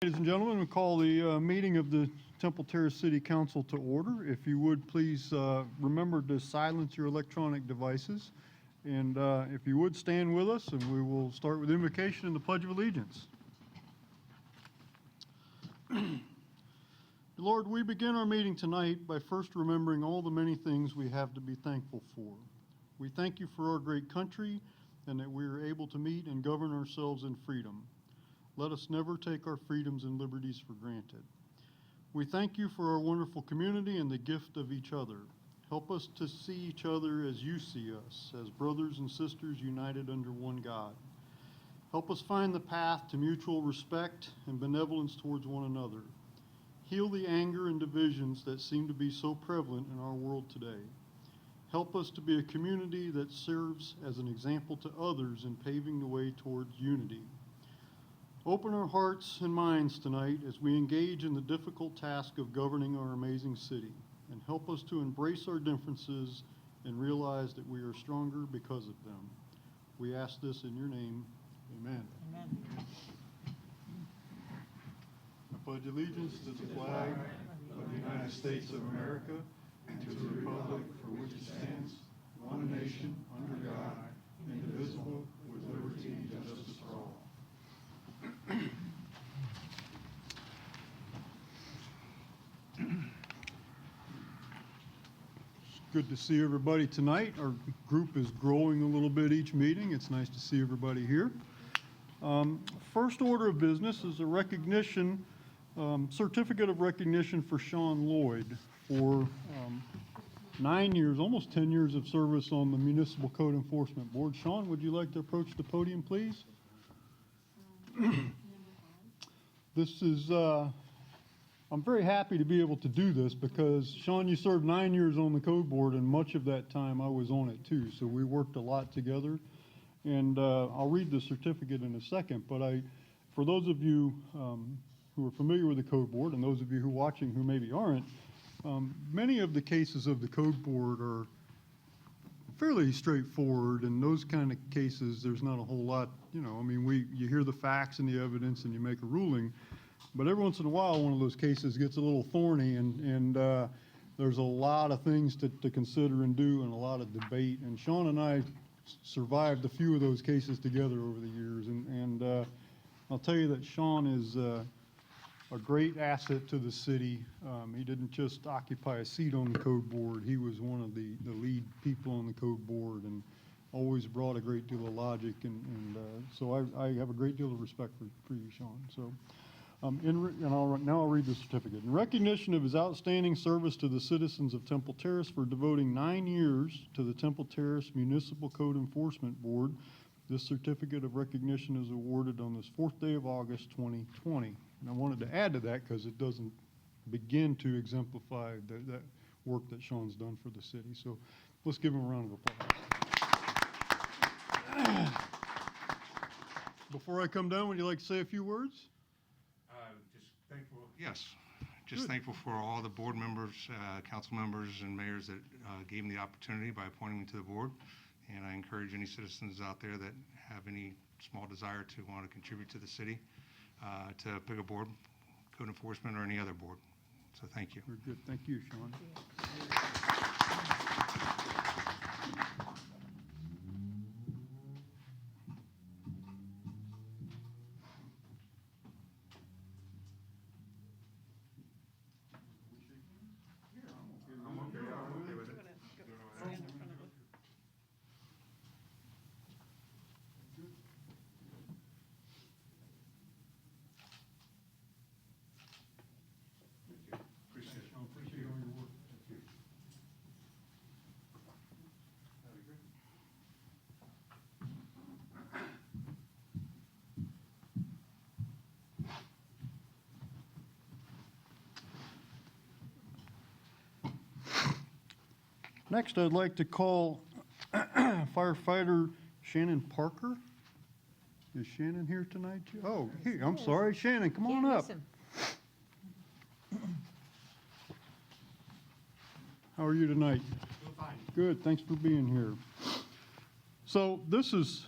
Ladies and gentlemen, we call the meeting of the Temple Terrace City Council to order. If you would, please remember to silence your electronic devices. And if you would, stand with us, and we will start with invocation and the Pledge of Allegiance. Lord, we begin our meeting tonight by first remembering all the many things we have to be thankful for. We thank you for our great country and that we are able to meet and govern ourselves in freedom. Let us never take our freedoms and liberties for granted. We thank you for our wonderful community and the gift of each other. Help us to see each other as you see us, as brothers and sisters united under one God. Help us find the path to mutual respect and benevolence towards one another. Heal the anger and divisions that seem to be so prevalent in our world today. Help us to be a community that serves as an example to others in paving the way towards unity. Open our hearts and minds tonight as we engage in the difficult task of governing our amazing city, and help us to embrace our differences and realize that we are stronger because of them. We ask this in your name. Amen. Amen. I pledge allegiance to the flag of the United States of America and to the republic for which it stands, one nation, under God, indivisible, with liberty and justice for all. It's good to see everybody tonight. Our group is growing a little bit each meeting. It's nice to see everybody here. First order of business is a recognition, certificate of recognition for Sean Lloyd for 9 years, almost 10 years of service on the Municipal Code Enforcement Board. Sean, would you like to approach the podium, please? This is, I'm very happy to be able to do this because, Sean, you served 9 years on the code board, and much of that time I was on it too, so we worked a lot together. And I'll read the certificate in a second, but for those of you who are familiar with the code board, and those of you who are watching who maybe aren't, many of the cases of the code board are fairly straightforward, and those kind of cases, there's not a whole lot, you know, I mean, you hear the facts and the evidence and you make a ruling, but every once in a while, one of those cases gets a little thorny, and there's a lot of things to consider and do, and a lot of debate, and Sean and I survived a few of those cases together over the years, and I'll tell you that Sean is a great asset to the city. He didn't just occupy a seat on the code board. He was one of the lead people on the code board and always brought a great deal of logic. And so I have a great deal of respect for you, Sean. So now I'll read the certificate. In recognition of his outstanding service to the citizens of Temple Terrace for devoting 9 years to the Temple Terrace Municipal Code Enforcement Board, this certificate of recognition is awarded on this 4th day of August, 2020. And I wanted to add to that because it doesn't begin to exemplify that work that Sean's done for the city. So let's give him a round of applause. Before I come down, would you like to say a few words? Just thankful. Yes, just Good. Thankful for all the board members, council members, and mayors that gave me the opportunity by appointing me to the board. And I encourage any citizens out there that have any small desire to want to contribute to the city to pick a board, code enforcement, or any other board. So thank you. Very good. Thank you, Sean. Next, I'd like to call Firefighter Shannon Parker. Is Shannon here tonight? Oh, hey, I'm sorry. Shannon, come on up. How are you tonight? Fine. Good, thanks for being here. So this is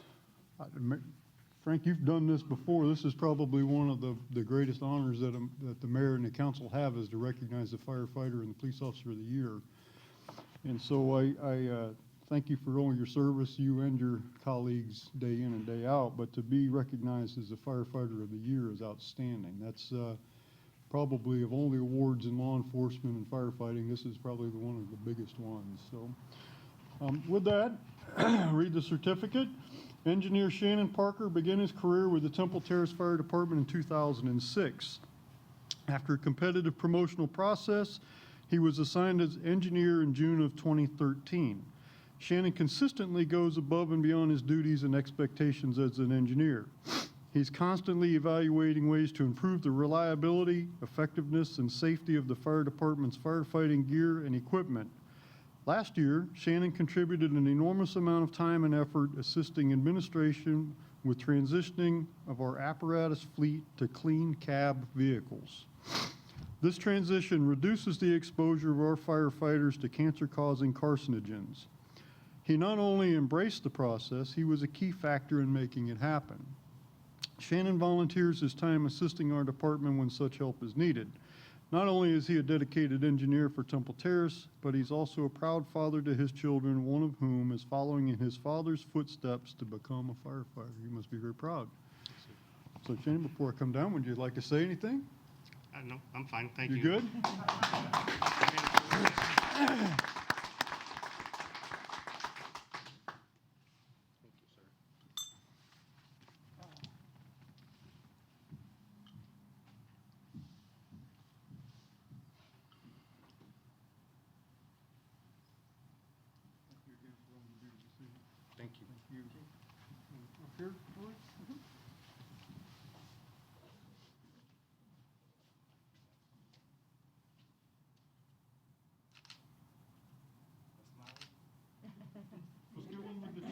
Frank, you've done this before. This is probably one of the greatest honors that the mayor and the council have, is to recognize the firefighter and the police officer of the year. And so I thank you for all your service, you and your colleagues, day in and day out. But to be recognized as the firefighter of the year is outstanding. That's probably, of all the awards in law enforcement and firefighting, this is probably one of the biggest ones. So with that, read the certificate. Engineer Shannon Parker began his career with the Temple Terrace Fire Department in 2006. After a competitive promotional process, he was assigned as engineer in June of 2013. Shannon consistently goes above and beyond his duties and expectations as an engineer. He's constantly evaluating ways to improve the reliability, effectiveness, and safety of the fire department's firefighting gear and equipment. Last year, Shannon contributed an enormous amount of time and effort assisting administration with transitioning of our apparatus fleet to clean cab vehicles. This transition reduces the exposure of our firefighters to cancer-causing carcinogens. He not only embraced the process, he was a key factor in making it happen. Shannon volunteers his time assisting our department when such help is needed. Not only is he a dedicated engineer for Temple Terrace, but he's also a proud father to his children, one of whom is following in his father's footsteps to become a firefighter. You must be very proud. So Shannon, before I come down, would you like to say anything? No, I'm fine, thank you. You good? Thank you. Up here, Lloyd? Let's get one with the chief.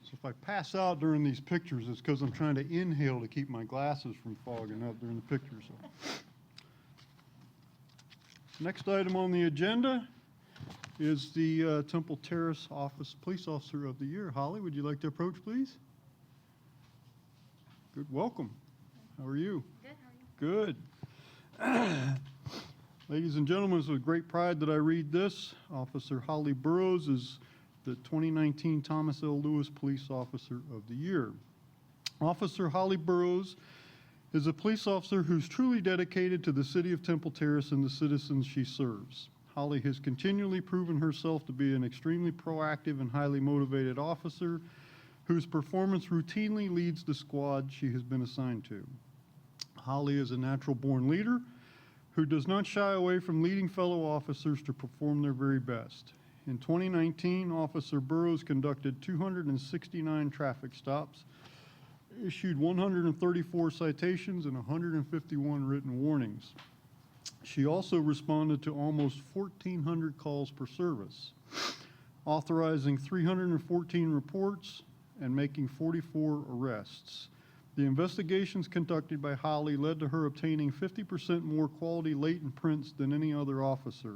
So if I pass out during these pictures, it's because I'm trying to inhale to keep my glasses from fogging up during the pictures. So. Next item on the agenda is the Temple Terrace Police Officer of the Year. Holly, would you like to approach, please? Good, welcome. How are you? Good, how are you? Good. Ladies and gentlemen, it's with great pride that I read this. Officer Holly Burroughs is the 2019 Thomas L. Lewis Police Officer of the Year. Officer Holly Burroughs is a police officer who's truly dedicated to the city of Temple Terrace and the citizens she serves. Holly has continually proven herself to be an extremely proactive and highly motivated officer whose performance routinely leads the squad she has been assigned to. Holly is a natural-born leader who does not shy away from leading fellow officers to perform their very best. In 2019, Officer Burroughs conducted 269 traffic stops, issued 134 citations and 151 written warnings. She also responded to almost 1,400 calls per service, authorizing 314 reports and making 44 arrests. The investigations conducted by Holly led to her obtaining 50% more quality latent prints than any other officer,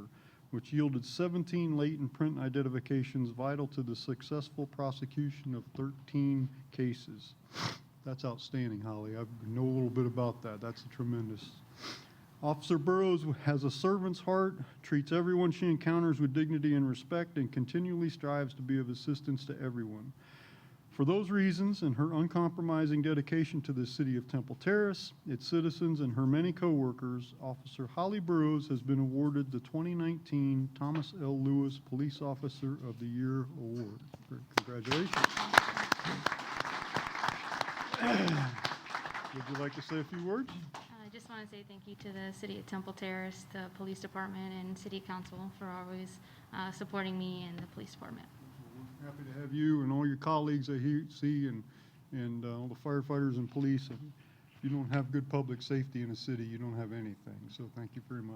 which yielded 17 latent print identifications vital to the successful prosecution of 13 cases. That's outstanding, Holly. I know a little bit about that. That's tremendous. Officer Burroughs has a servant's heart, treats everyone she encounters with dignity and respect, and continually strives to be of assistance to everyone. For those reasons and her uncompromising dedication to the city of Temple Terrace, its citizens, and her many co-workers, Officer Holly Burroughs has been awarded the 2019 Thomas L. Lewis Police Officer of the Year Award. Congratulations. Would you like to say a few words? I just want to say thank you to the City of Temple Terrace, the Police Department, and City Council for always supporting me and the Police Department. We're happy to have you and all your colleagues I see and and all the firefighters and police. And if you don't have good public safety in a city, you don't have anything. So thank you very much.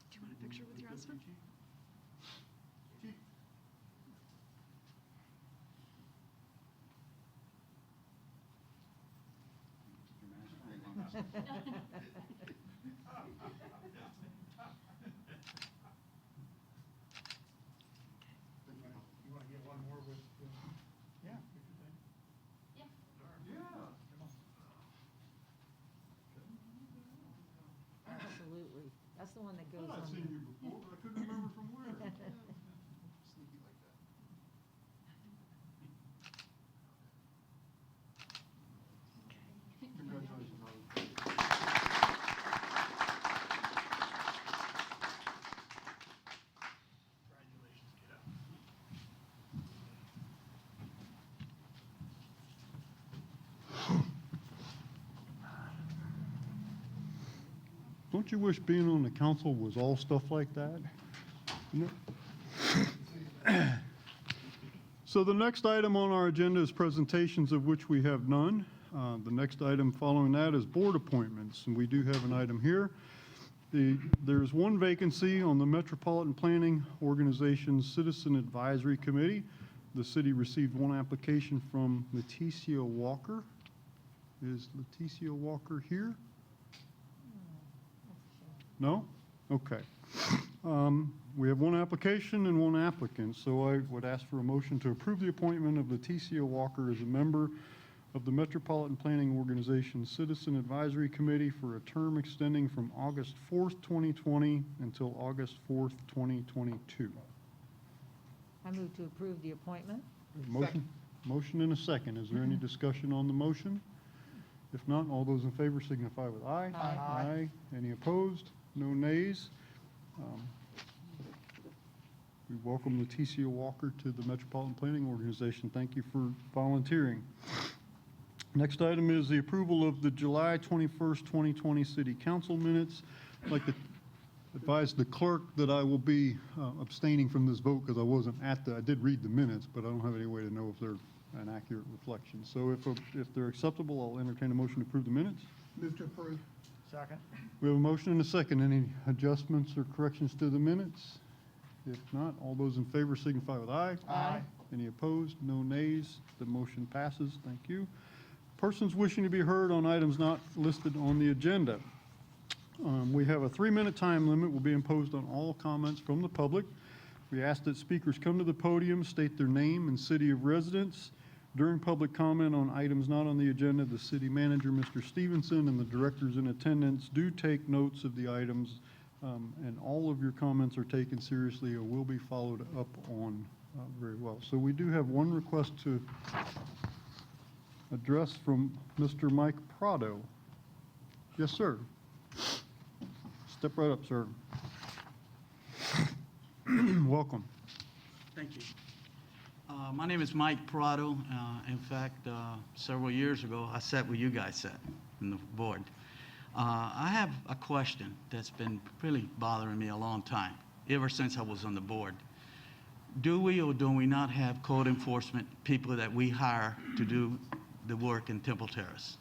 Do you want a picture with your husband? You want to get one more with, yeah. Absolutely. That's the one that goes I've on. seen you before, but I couldn't remember from where. Sneaky like that. Congratulations, Robert. Congratulations, kiddo. Don't you wish being on the council was all stuff like that? No. So the next item on our agenda is presentations, of which we have none. The next item following that is board appointments, and we do have an item here. There's one vacancy on the Metropolitan Planning Organization's Citizen Advisory Committee. The city received one application from Leticia Walker. Is Leticia Walker here? No? Okay. We have one application and one applicant, so I would ask for a motion to approve the appointment of Leticia Walker as a member of the Metropolitan Planning Organization Citizen Advisory Committee for a term extending from August 4th, 2020 until August 4th, 2022. I move to approve the appointment. Motion and a second. Is there any discussion on the motion? If not, all those in favor signify with aye. Aye. Any opposed? No nays? We welcome Leticia Walker to the Metropolitan Planning Organization. Thank you for volunteering. Next item is the approval of the July 21st, 2020 City Council minutes. I'd like to advise the clerk that I will be abstaining from this vote because I did read the minutes, but I don't have any way to know if they're an accurate reflection. So if they're acceptable, I'll entertain a motion to approve the minutes. Move to approve. Second. We have a motion and a second. Any adjustments or corrections to the minutes? If not, all those in favor signify with aye. Aye. Any opposed? No nays? The motion passes. Thank you. Persons wishing to be heard on items not listed on the agenda. We have a 3-minute time limit will be imposed on all comments from the public. We ask that speakers come to the podium, state their name and city of residence. During public comment on items not on the agenda, the city manager, Mr. Stevenson, and the directors in attendance do take notes of the items, and all of your comments are taken seriously or will be followed up on very well. So we do have one request to address from Mr. Mike Prado. Yes, sir. Step right up, sir. Welcome. Thank you. My name is Mike Prado. In fact, several years ago, I sat where you guys sat in the board. I have a question that's been really bothering me a long time, ever since I was on the board. Do we or do we not have code enforcement people that we hire to do the work in Temple Terrace?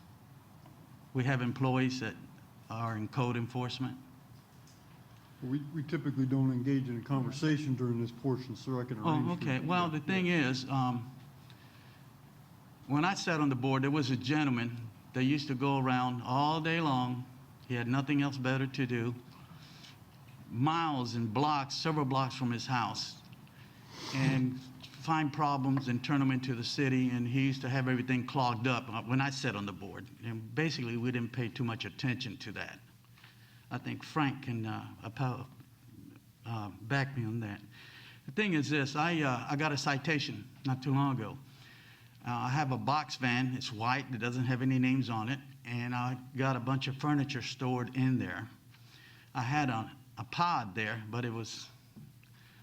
We have employees that are in code enforcement. We typically don't engage in a conversation during this portion, sir. I can arrange. Oh, for okay. you. Well, the thing is, when I sat on the board, there was a gentleman that used to go around all day long. He had nothing else better to do. Miles and blocks, several blocks from his house, and find problems and turn them into the city. And he used to have everything clogged up when I sat on the board. And basically, we didn't pay too much attention to that. I think Frank can back me on that. The thing is this, I got a citation not too long ago. I have a box van, it's white, it doesn't have any names on it, and I got a bunch of furniture stored in there. I had a pod there, but it was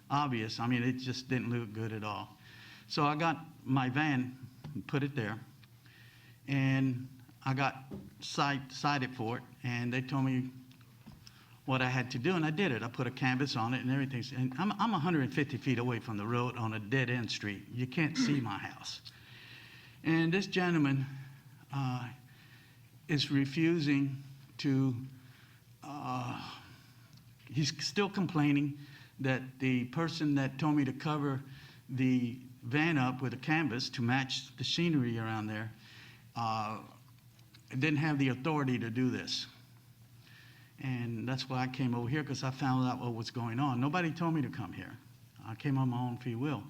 obvious. I mean, it just didn't look good at all. So I got my van and put it there, and I got cited for it, and they told me what I had to do, and I did it. I put a canvas on it and everything. And I'm 150 feet away from the road on a dead-end street. You can't see my house. And this gentleman is refusing to, he's still complaining that the person that told me to cover the van up with a canvas to match the scenery around there didn't have the authority to do this. And that's why I came over here, because I found out what was going on. Nobody told me to come here. I came on my own free will.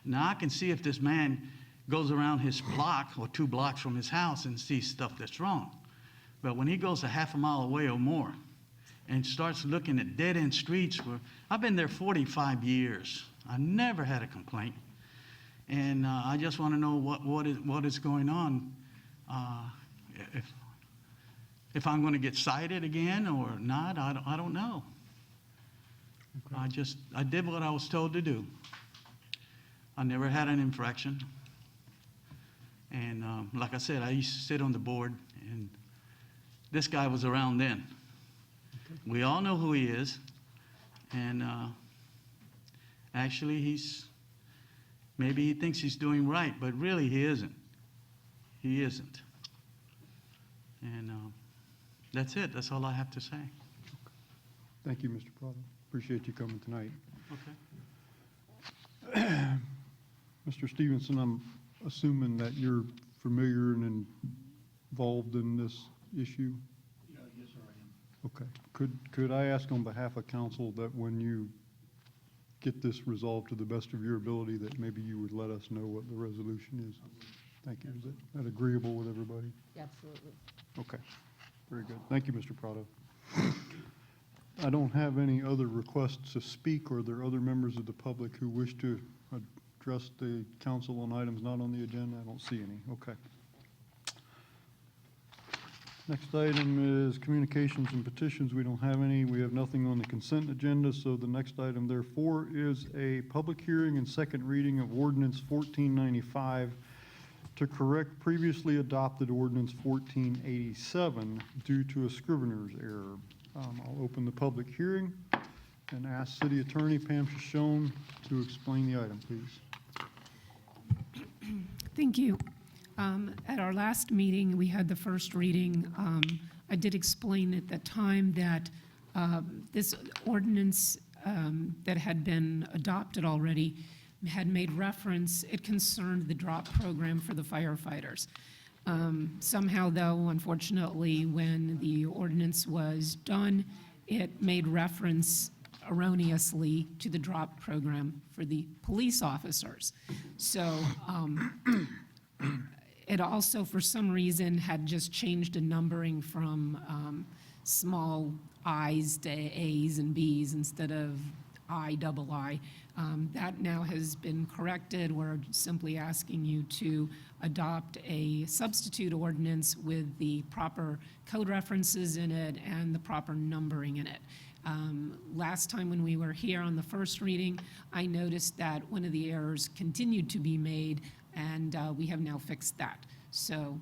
Now I can see if this man goes around his block or 2 blocks from his house and sees stuff that's wrong. But when he goes a half a mile away or more and starts looking at dead-end streets where I've been there 45 years, I never had a complaint. And I just want to know what is going on. If I'm going to get cited again or not, I don't know. Okay. I did what I was told to do. I never had an infraction. And like I said, I used to sit on the board, and this guy was around then. We all know who he is. And actually, maybe he thinks he's doing right, but really he isn't. He isn't. And that's it. That's all I have to say. Thank you, Mr. Prado. Appreciate you coming tonight. Okay. Mr. Stevenson, I'm assuming that you're familiar and involved in this issue? Yes, sir, I am. Okay. Could I ask on behalf of council that when you get this resolved to the best of your ability, that maybe you would let us know what the resolution is? Thank you. Is that agreeable with everybody? Absolutely. Okay. Very good. Thank you, Mr. Prado. I don't have any other requests to speak, or are there other members of the public who wish to address the council on items not on the agenda? I don't see any. Okay. Next item is communications and petitions. We don't have any. We have nothing on the consent agenda, so the next item, therefore, is a public hearing and second reading of Ordinance 1495 to correct previously adopted Ordinance 1487 due to a scrivener's error. I'll open the public hearing and ask City Attorney Pam Shoshone to explain the item, please. Thank you. At our last meeting, we had the first reading. I did explain at that time that this ordinance that had been adopted already had made reference, it concerned the drop program for the firefighters. Somehow, though, unfortunately, when the ordinance was done, it made reference erroneously to the drop program for the police officers. So it also, for some reason, had just changed a numbering from small i's to a's and b's instead of I. That now has been corrected. We're simply asking you to adopt a substitute ordinance with the proper code references in it and the proper numbering in it. Last time when we were here on the first reading, I noticed that one of the errors continued to be made, and we have now fixed that. So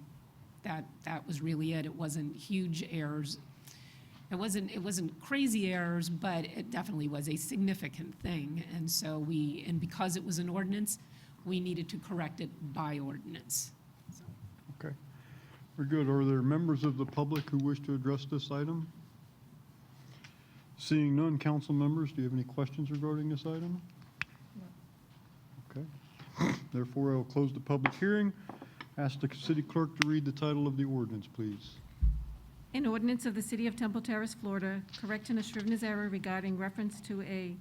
that was really it. It wasn't huge errors. It wasn't crazy errors, but it definitely was a significant thing. And so because it was an ordinance, we needed to correct it by ordinance. So. Okay. Very good. Are there members of the public who wish to address this item? Seeing none, council members, do you have any questions regarding this item? No. Okay. Therefore, I will close the public hearing. Ask the city clerk to read the title of the ordinance, please. An ordinance of the City of Temple Terrace, Florida, correcting a scrivener's error regarding reference to a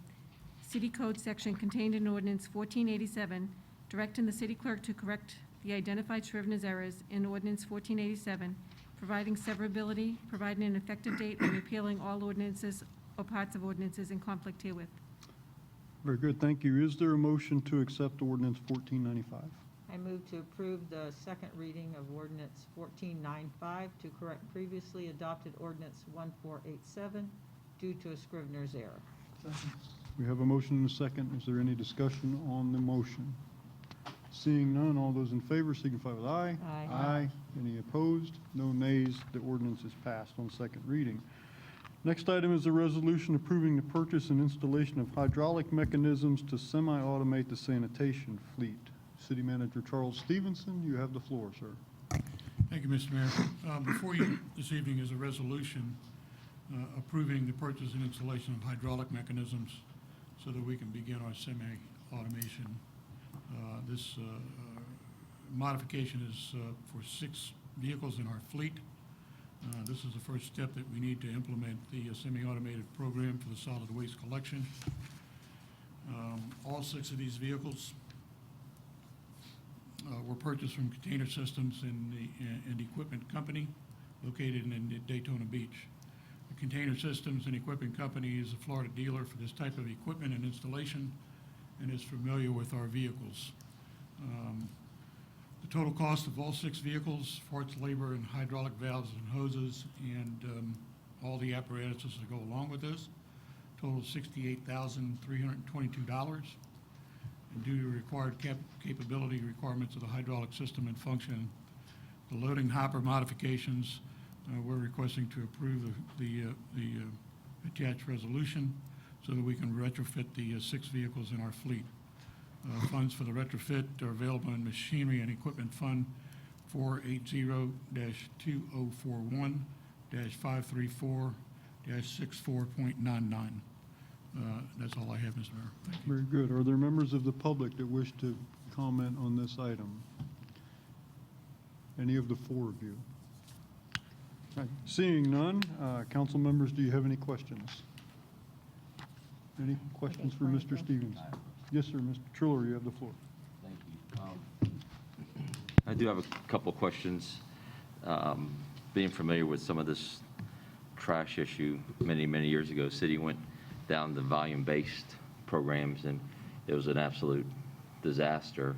city code section contained in Ordinance 1487, directing the city clerk to correct the identified scrivener's errors in Ordinance 1487, providing severability, providing an effective date, and repealing all ordinances or parts of ordinances in conflict herewith. Very good. Thank you. Is there a motion to accept Ordinance 1495? I move to approve the second reading of Ordinance 1495 to correct previously adopted Ordinance 1487 due to a scrivener's error. We have a motion and a second. Is there any discussion on the motion? Seeing none, all those in favor signify with aye. Aye. Aye. Any opposed? No nays. The ordinance is passed on second reading. Next item is a resolution approving the purchase and installation of hydraulic mechanisms to semi-automate the sanitation fleet. City Manager Charles Stevenson, you have the floor, sir. Thank you, Mr. Mayor. Before you this evening is a resolution approving the purchase and installation of hydraulic mechanisms so that we can begin our semi-automation. This modification is for 6 vehicles in our fleet. This is the first step that we need to implement the semi-automated program for the solid waste collection. All 6 of these vehicles were purchased from Container Systems and Equipment Company located in Daytona Beach. The Container Systems and Equipment Company is a Florida dealer for this type of equipment and installation and is familiar with our vehicles. The total cost of all 6 vehicles, parts, labor, and hydraulic valves and hoses, and all the apparatuses that go along with this, total $68,322. And due to required capability requirements of the hydraulic system and function, the loading hopper modifications, we're requesting to approve the attached resolution so that we can retrofit the 6 vehicles in our fleet. Funds for the retrofit are available in Machinery and Equipment Fund 480-2041-534-64.99. That's all I have, Mr. Mayor. Thank you. Very good. Are there members of the public that wish to comment on this item? Any of the 4 of you? Right. Seeing none, council members, do you have any questions? Any questions for Mr. Stevens? Yes, sir. Mr. Triller, you have the floor. Thank you. I do have a couple questions. Being familiar with some of this trash issue many years ago, city went down the volume-based programs, and it was an absolute disaster.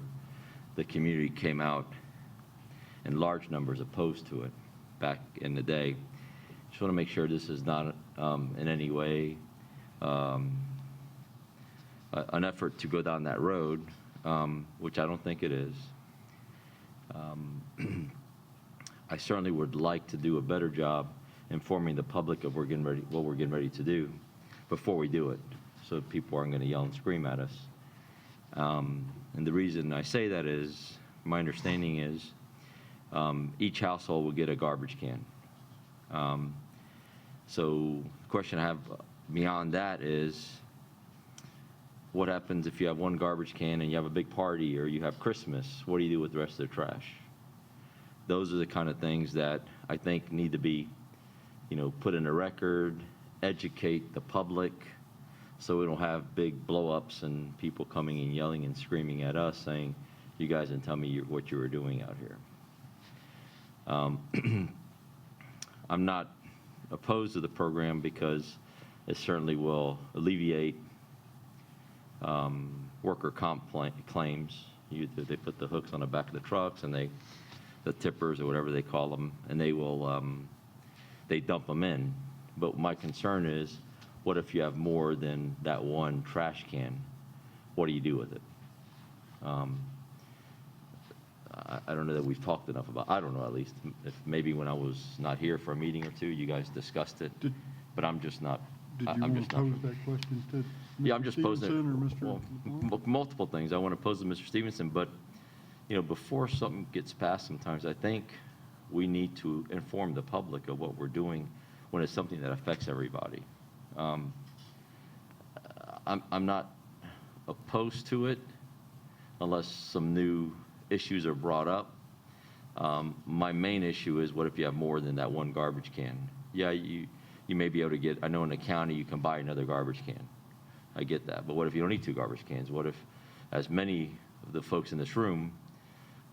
The community came out in large numbers opposed to it back in the day. Just want to make sure this is not in any way an effort to go down that road, which I don't think it is. I certainly would like to do a better job informing the public of what we're getting ready to do before we do it, so people aren't going to yell and scream at us. And the reason I say that is, my understanding is, each household will get a garbage can. So the question I have beyond that is, what happens if you have one garbage can and you have a big party or you have Christmas? What do you do with the rest of the trash? Those are the kind of things that I think need to be, put in a record, educate the public, so we don't have big blow-ups and people coming and yelling and screaming at us saying, you guys didn't tell me what you were doing out here. I'm not opposed to the program because it certainly will alleviate worker comp claims. They put the hooks on the back of the trucks and the tippers or whatever they call them, and they will they dump them in. But my concern is, what if you have more than that one trash can? What do you do with it? I don't know that we've talked enough about. I don't know, at least if maybe when I was not here for a meeting or 2, you guys discussed it. But I'm just not. Did you I'm want just to not. pose that question to Yeah, I'm Mr. just posing Stevenson or it. Mr. Well, McClung? multiple things I want to pose to Mr. Stevenson, but before something gets passed, sometimes I think we need to inform the public of what we're doing when it's something that affects everybody. I'm not opposed to it unless some new issues are brought up. My main issue is, what if you have more than that one garbage can? Yeah, you may be able to get, I know in the county you can buy another garbage can. I get that. But what if you don't need 2 garbage cans? What if, as many of the folks in this room,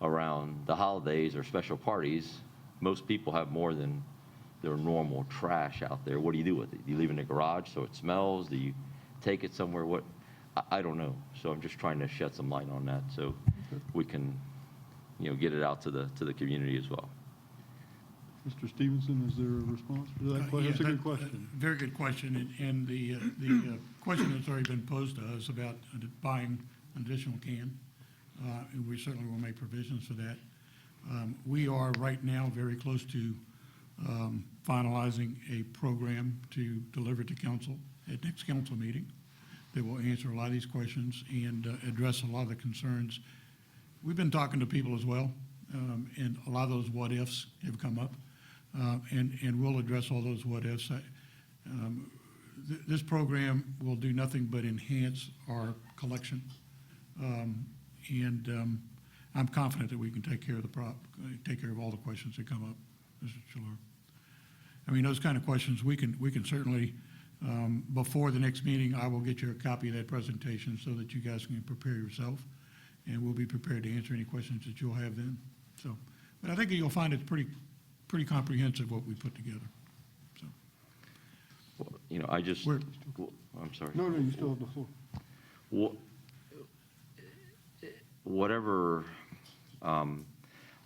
around the holidays or special parties, most people have more than their normal trash out there? What do you do with it? Do you leave it in the garage so it smells? Do you take it somewhere? What? I don't know. So I'm just trying to shed some light on that so we can, get it out to the community as well. Mr. Stevenson, is there a response to that question? That's a good question. Very good question, and the question that's already been posed to us about buying an additional can, and we certainly will make provisions for that. We are right now very close to finalizing a program to deliver to council at next council meeting that will answer a lot of these questions and address a lot of the concerns. We've been talking to people as well, and a lot of those what-ifs have come up, and we'll address all those what-ifs. This program will do nothing but enhance our collection, and I'm confident that we can take care of take care of all the questions that come up, Mr. Chilor. I mean, those kind of questions, we can certainly, before the next meeting, I will get you a copy of that presentation so that you guys can prepare yourself, and we'll be prepared to answer any questions that you'll have then. So, but I think you'll find it's pretty comprehensive what we put together. So, Well, you know, I just, We're- I'm sorry. No, you still have the floor. Whatever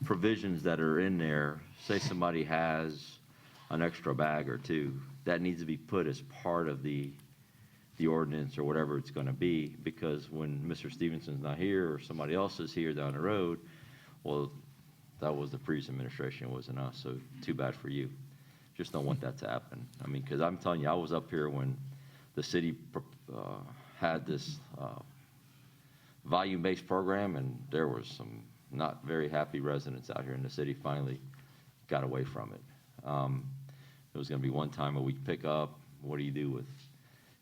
provisions that are in there, say somebody has an extra bag or two, that needs to be put as part of the ordinance or whatever it's going to be, because when Mr. Stevenson's not here or somebody else is here down the road, well, that was the previous administration, it wasn't us, so too bad for you. Just don't want that to happen. I mean, because I'm telling you, I was up here when the city had this volume-based program, and there was some not very happy residents out here in the city finally got away from it. It was going to be one time a week pickup. What do you do with,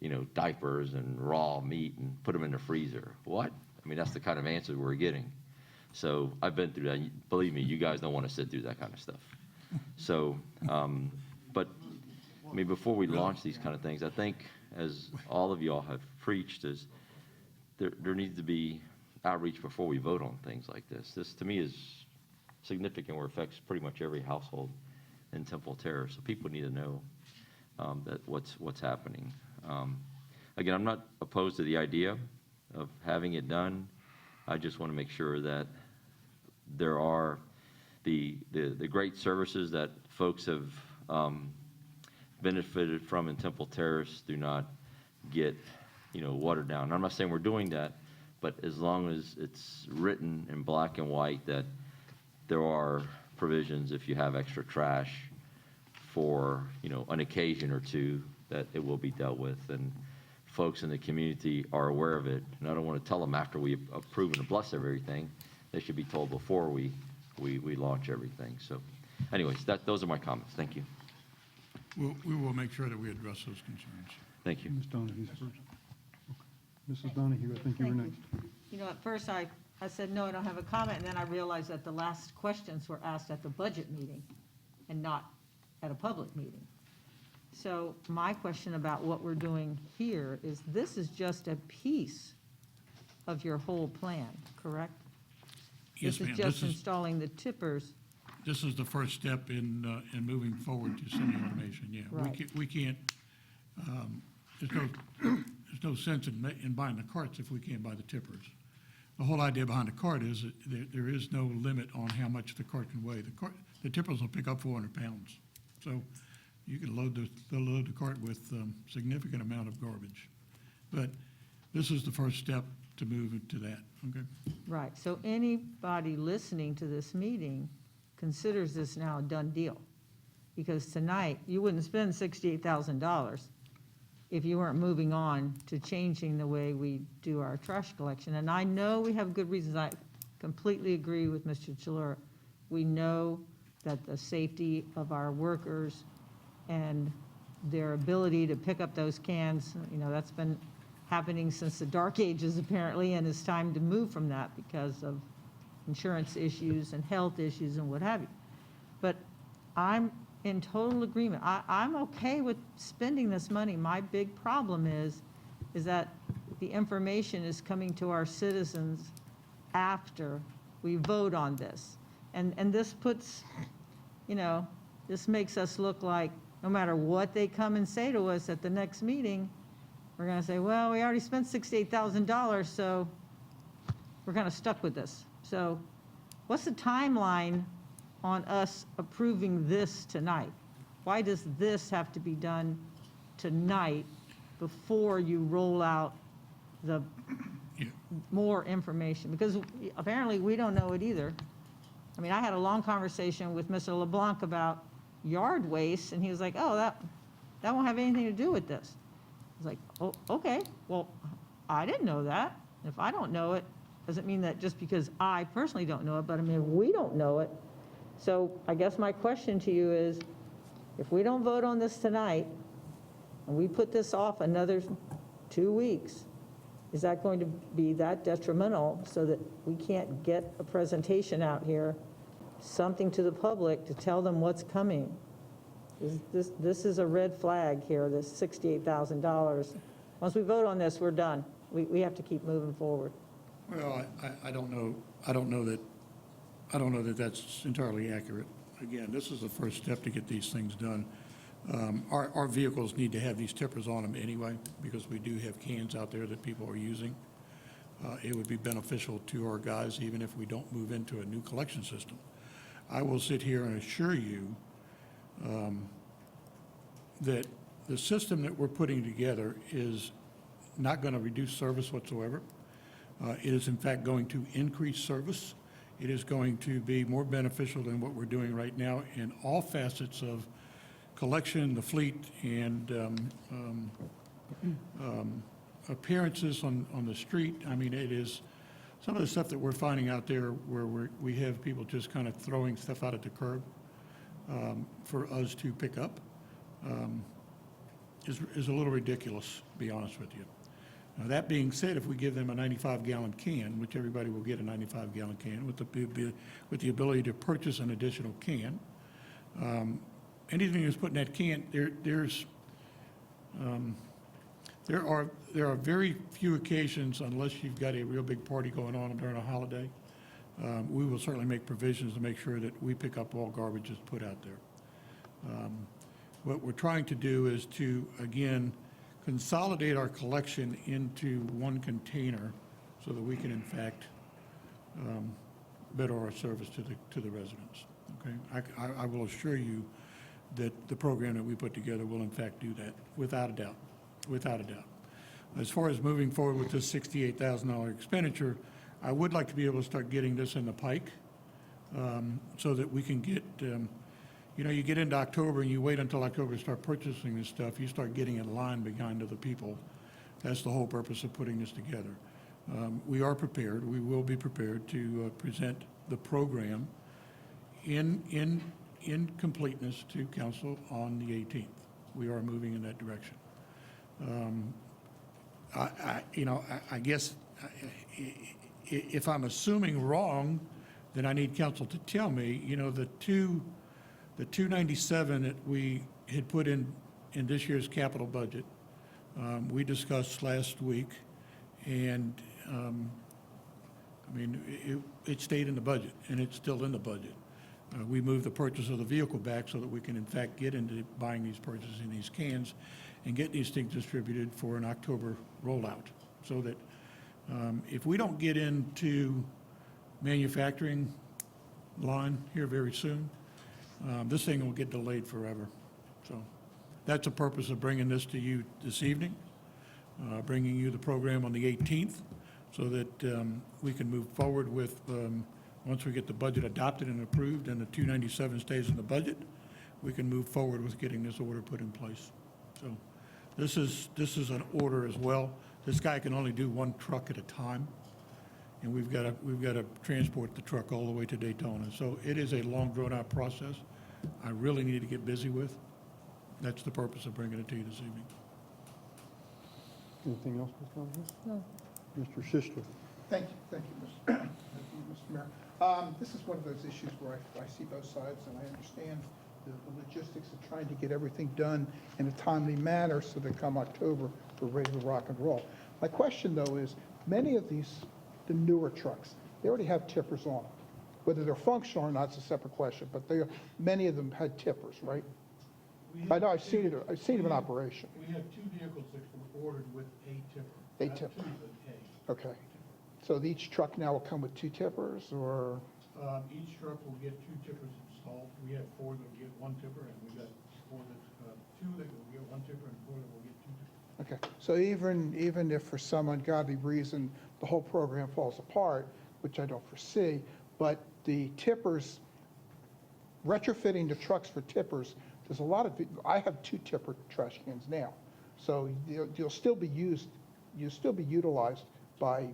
you know, diapers and raw meat and put them in the freezer? What? I mean, that's the kind of answer we're getting. So I've been through that. Believe me, you guys don't want to sit through that kind of stuff. So, but I mean, before we launch these kind of things, I think, as all of y'all have preached, is there needs to be outreach before we vote on things like this. This, to me, is significant where it affects pretty much every household in Temple Terrace. So people need to know that what's happening. Again, I'm not opposed to the idea of having it done. I just want to make sure that there are the great services that folks have benefited from in Temple Terrace do not get, you know, watered down. And I'm not saying we're doing that, but as long as it's written in black and white that there are provisions if you have extra trash for, you know, an occasion or two, that it will be dealt with, and folks in the community are aware of it. And I don't want to tell them after we approve and bless everything. They should be told before we launch everything. So anyways, those are my comments. Thank you. We will make sure that we address those concerns. Thank you. Ms. Donahue's first. Okay. Mrs. Donahue, I think you were Thank next. You know, at first I said, no, I don't have a comment, and then I realized that the last questions were asked at the budget meeting and not at a public meeting. So my question about what we're doing here is, this is just a piece of your whole plan, correct? Yes, ma'am. This is just installing the tippers. This is the first step in moving forward to semi-automation, yeah. Right. We can't, there's no sense in buying the carts if we can't buy the tippers. The whole idea behind the cart is that there is no limit on how much the cart can weigh. The tippers will pick up 400 pounds. So you can load the cart with significant amount of garbage. But this is the first step to move to that, okay? Right, so anybody listening to this meeting considers this now a done deal. Because tonight, you wouldn't spend $68,000 if you weren't moving on to changing the way we do our trash collection. And I know we have good reasons. I completely agree with Mr. Chilura. We know that the safety of our workers and their ability to pick up those cans, you know, that's been happening since the dark ages apparently, and it's time to move from that because of insurance issues and health issues and what have you. But I'm in total agreement. I'm okay with spending this money. My big problem is that the information is coming to our citizens after we vote on this. And this puts, you know, this makes us look like no matter what they come and say to us at the next meeting, we're going to say, well, we already spent $68,000, so we're kind of stuck with this. So what's the timeline on us approving this tonight? Why does this have to be done tonight before you roll out the more information? Because apparently we don't know it either. I mean, I had a long conversation with Mr. LeBlanc about yard waste, and he was like, oh, that won't have anything to do with this. I was like, oh, okay, well, I didn't know that. If I don't know it, doesn't mean that just because I personally don't know it, but I mean, if we don't know it. So I guess my question to you is, if we don't vote on this tonight, and we put this off another 2 weeks, is that going to be that detrimental so that we can't get a presentation out here, something to the public to tell them what's coming? This is a red flag here, this $68,000. Once we vote on this, we're done. We have to keep moving forward. Well, I don't know that that's entirely accurate. Again, this is the first step to get these things done. Our vehicles need to have these tippers on them anyway, because we do have cans out there that people are using. It would be beneficial to our guys, even if we don't move into a new collection system. I will sit here and assure you that the system that we're putting together is not going to reduce service whatsoever. It is in fact going to increase service. It is going to be more beneficial than what we're doing right now in all facets of collection, the fleet, and appearances on the street. I mean, it is some of the stuff that we're finding out there where we have people just kind of throwing stuff out at the curb for us to pick up is a little ridiculous, to be honest with you. Now, that being said, if we give them a 95-gallon can, which everybody will get a 95-gallon can with the ability to purchase an additional can, anything that's put in that can, there are very few occasions, unless you've got a real big party going on during a holiday, we will certainly make provisions to make sure that we pick up all garbage that's put out there. What we're trying to do is to, again, consolidate our collection into one container so that we can, in fact, better our service to the residents. Okay, I will assure you that the program that we put together will, in fact, do that, without a doubt, without a doubt. As far as moving forward with this $68,000 expenditure, I would like to be able to start getting this in the pike so that we can get, you get into October and you wait until October to start purchasing this stuff, you start getting in line behind other people. That's the whole purpose of putting this together. We are prepared, we will be prepared to present the program in completeness to council on the 18th. We are moving in that direction. I guess if I'm assuming wrong, then I need council to tell me, the 297 that we had put in this year's capital budget, we discussed last week, and it stayed in the budget, and it's still in the budget. We moved the purchase of the vehicle back so that we can, in fact, get into buying these purchases in these cans and get these things distributed for an October rollout. So that if we don't get into manufacturing line here very soon, this thing will get delayed forever. So that's the purpose of bringing this to you this evening, bringing you the program on the 18th so that we can move forward with, once we get the budget adopted and approved and the 297 stays in the budget, we can move forward with getting this order put in place. So this is an order as well. This guy can only do one truck at a time, and we've got to transport the truck all the way to Daytona. So it is a long, drawn-out process. I really need to get busy with. That's the purpose of bringing it to you this evening. Anything else, Mr. Congress? No. Mr. Schister? Thank you, Mr. Mayor. This is one of those issues where I see both sides, and I understand the logistics of trying to get everything done in a timely manner so that come October, we're ready to rock and roll. My question, though, is many of the newer trucks, they already have tippers on them. Whether they're functional or not is a separate question, but many of them had tippers, right? I know, I've seen them in operation. We have two vehicles that were ordered with a tipper. A tipper. Okay. So each truck now will come with two tippers, or? Each truck will get 2 tippers installed. We have 4 that will get 1 tipper, and we got 4 that, 2 that will get 1 tipper, and 4 that will get 2 tippers. Okay, so even if for some ungodly reason the whole program falls apart, which I don't foresee, but the tippers, retrofitting the trucks for tippers, there's a lot of, I have 2 tipper trash cans now. So you'll still be utilized by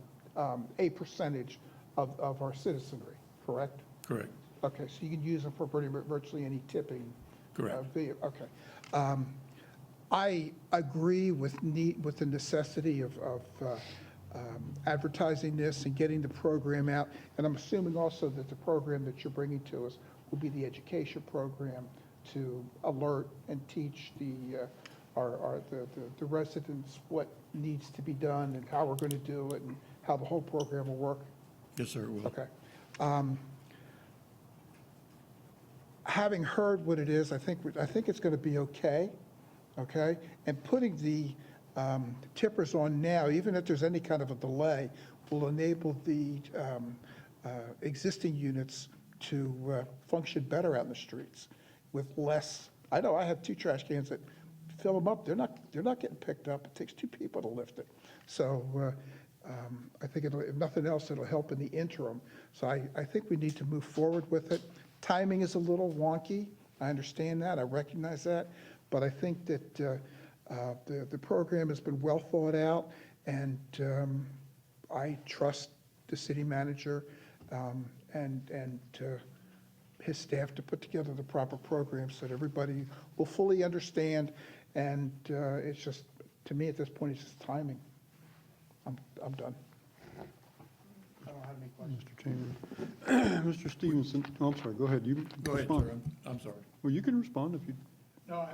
a percentage of our citizenry, correct? Correct. Okay, so you can use them for virtually any tipping. Correct. Okay. I agree with the necessity of advertising this and getting the program out. And I'm assuming also that the program that you're bringing to us will be the education program to alert and teach the residents what needs to be done and how we're going to do it and how the whole program will work. Yes, sir, it will. Okay. Having heard what it is, I think it's going to be okay, okay? And putting the tippers on now, even if there's any kind of a delay, will enable the existing units to function better out in the streets with less. I know I have 2 trash cans that fill them up. They're not getting picked up. It takes 2 people to lift it. So I think if nothing else, it'll help in the interim. So I think we need to move forward with it. Timing is a little wonky. I understand that. I recognize that. But I think that the program has been well thought out, and I trust the city manager and his staff to put together the proper program so that everybody will fully understand. And it's just, to me at this point, it's just timing. I'm done. I don't have any questions. Mr. Chamber. Mr. Stevenson, oh, I'm sorry, go ahead. You Go ahead, respond. sir. I'm sorry. Well, you can respond if you, No,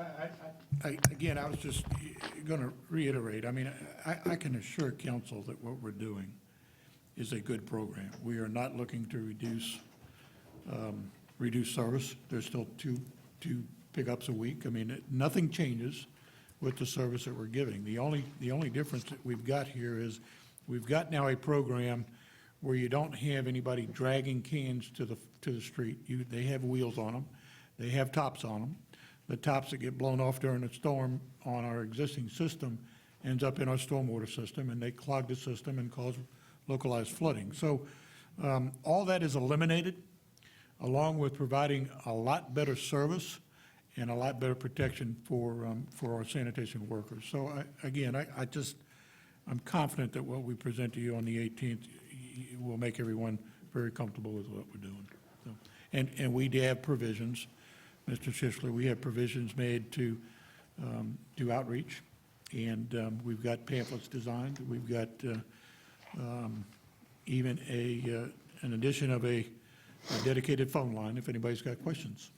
again, I was just going to reiterate, I mean, I can assure council that what we're doing is a good program. We are not looking to reduce service. There's still two pickups a week. I mean, nothing changes with the service that we're giving. The only difference that we've got here is we've got now a program where you don't have anybody dragging cans to the street. They have wheels on them. They have tops on them. The tops that get blown off during a storm on our existing system ends up in our stormwater system, and they clog the system and cause localized flooding. So all that is eliminated, along with providing a lot better service and a lot better protection for our sanitation workers. So I'm confident that what we present to you on the 18th will make everyone very comfortable with what we're doing. So, and we have provisions, Mr. Schischler, we have provisions made to do outreach, and we've got pamphlets designed. We've got even an addition of a dedicated phone line if anybody's got questions,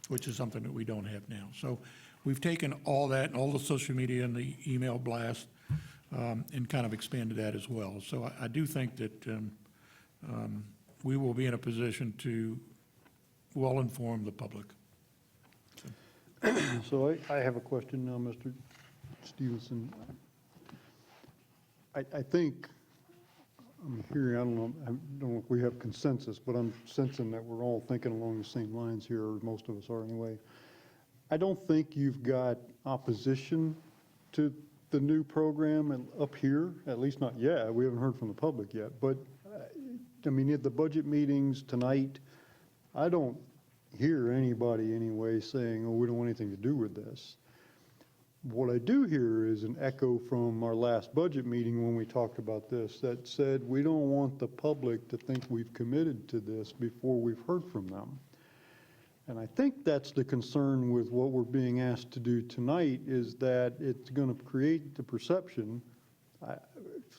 which is something that we don't have now. So we've taken all that, and all the social media and the email blast, and kind of expanded that as well. So I do think that we will be in a position to well inform the public. so I have a question now, Mr. Stevenson. I think, I'm hearing, I don't know if we have consensus, but I'm sensing that we're all thinking along the same lines here, or most of us are anyway. I don't think you've got opposition to the new program and up here, at least not yet. We haven't heard from the public yet. But, I mean, at the budget meetings tonight, I don't hear anybody anyway saying, oh, we don't want anything to do with this. What I do hear is an echo from our last budget meeting when we talked about this that said we don't want the public to think we've committed to this before we've heard from them. And I think that's the concern with what we're being asked to do tonight, is that it's going to create the perception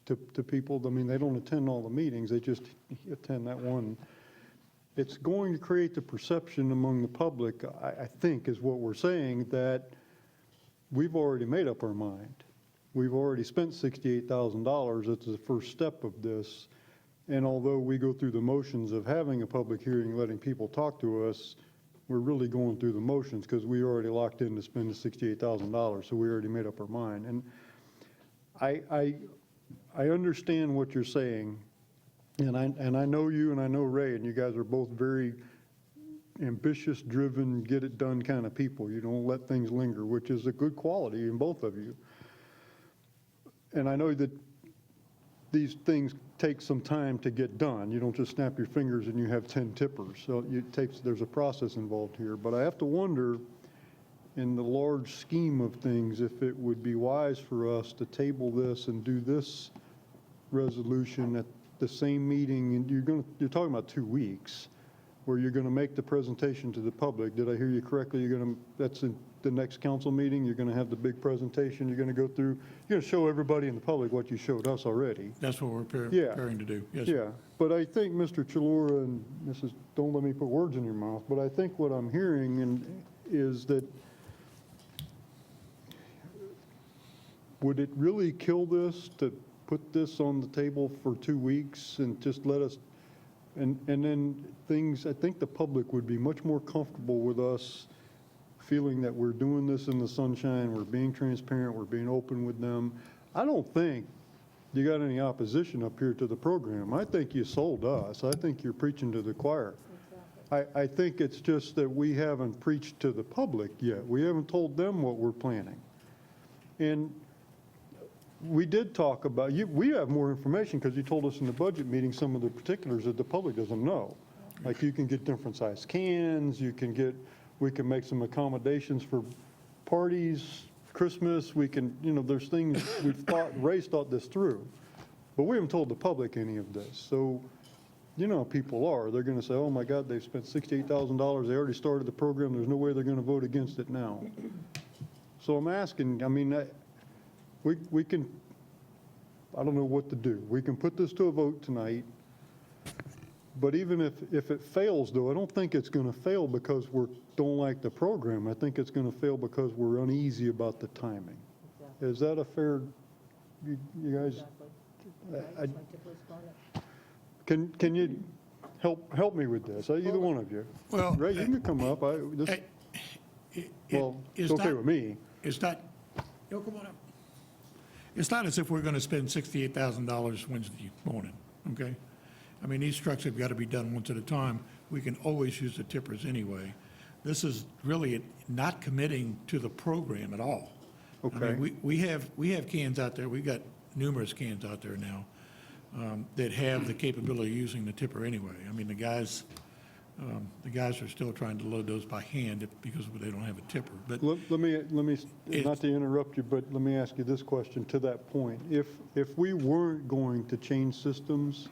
to people. I mean, they don't attend all the meetings, they just attend that one. It's going to create the perception among the public, I think, is what we're saying, that we've already made up our mind. We've already spent $68,000. It's the first step of this. And although we go through the motions of having a public hearing, letting people talk to us, we're really going through the motions because we already locked in to spend the $68,000. So we already made up our mind. And I understand what you're saying And I know you and I know Ray, and you guys are both very ambitious, driven, get it done kind of people. You don't let things linger, which is a good quality in both of you. And I know that these things take some time to get done. You don't just snap your fingers and you have 10 tippers. So there's a process involved here. But I have to wonder, in the large scheme of things, if it would be wise for us to table this and do this resolution at the same meeting. And you're talking about 2 weeks, where you're going to make the presentation to the public. Did I hear you correctly? That's in the next council meeting. You're going to have the big presentation. You're going to go through. You're going to show everybody in the public what you showed us already. That's what we're preparing to do. Yes, sir. Yeah, but I think Mr. Chalora and Mrs., don't let me put words in your mouth, but I think what I'm hearing is that would it really kill this to put this on the table for 2 weeks and just let us, and then things, I think the public would be much more comfortable with us feeling that we're doing this in the sunshine, we're being transparent, we're being open with them. I don't think you got any opposition up here to the program. I think you sold us. I think you're preaching to the choir. I think it's just that we haven't preached to the public yet. We haven't told them what we're planning. And we did talk about, we have more information because you told us in the budget meeting some of the particulars that the public doesn't know. Like you can get different size cans, we can make some accommodations for parties, Christmas, we can, there's things Ray's thought this through. But we haven't told the public any of this. So, how people are. They're going to say, oh my God, they've spent $68,000. They already started the program. There's no way they're going to vote against it now. So I'm asking, we can, I don't know what to do. We can put this to a vote tonight, but even if it fails, though, I don't think it's going to fail because we don't like the program. I think it's going to fail because we're uneasy about the timing. Exactly. Is that a fair, you guys? Exactly. Can you help me with this? Either one of you. Well, Ray, you can come up. It's okay with me. It's not, come on up. It's not as if we're going to spend $68,000 Wednesday morning, okay? These trucks have got to be done once at a time. We can always use the tippers anyway. This is really not committing to the program at all. Okay. We have cans out there. We've got numerous cans out there now that have the capability of using the tipper anyway. The guys are still trying to load those by hand because they don't have a tipper. But let me not to interrupt you, but let me ask you this question to that point. If we weren't going to change systems,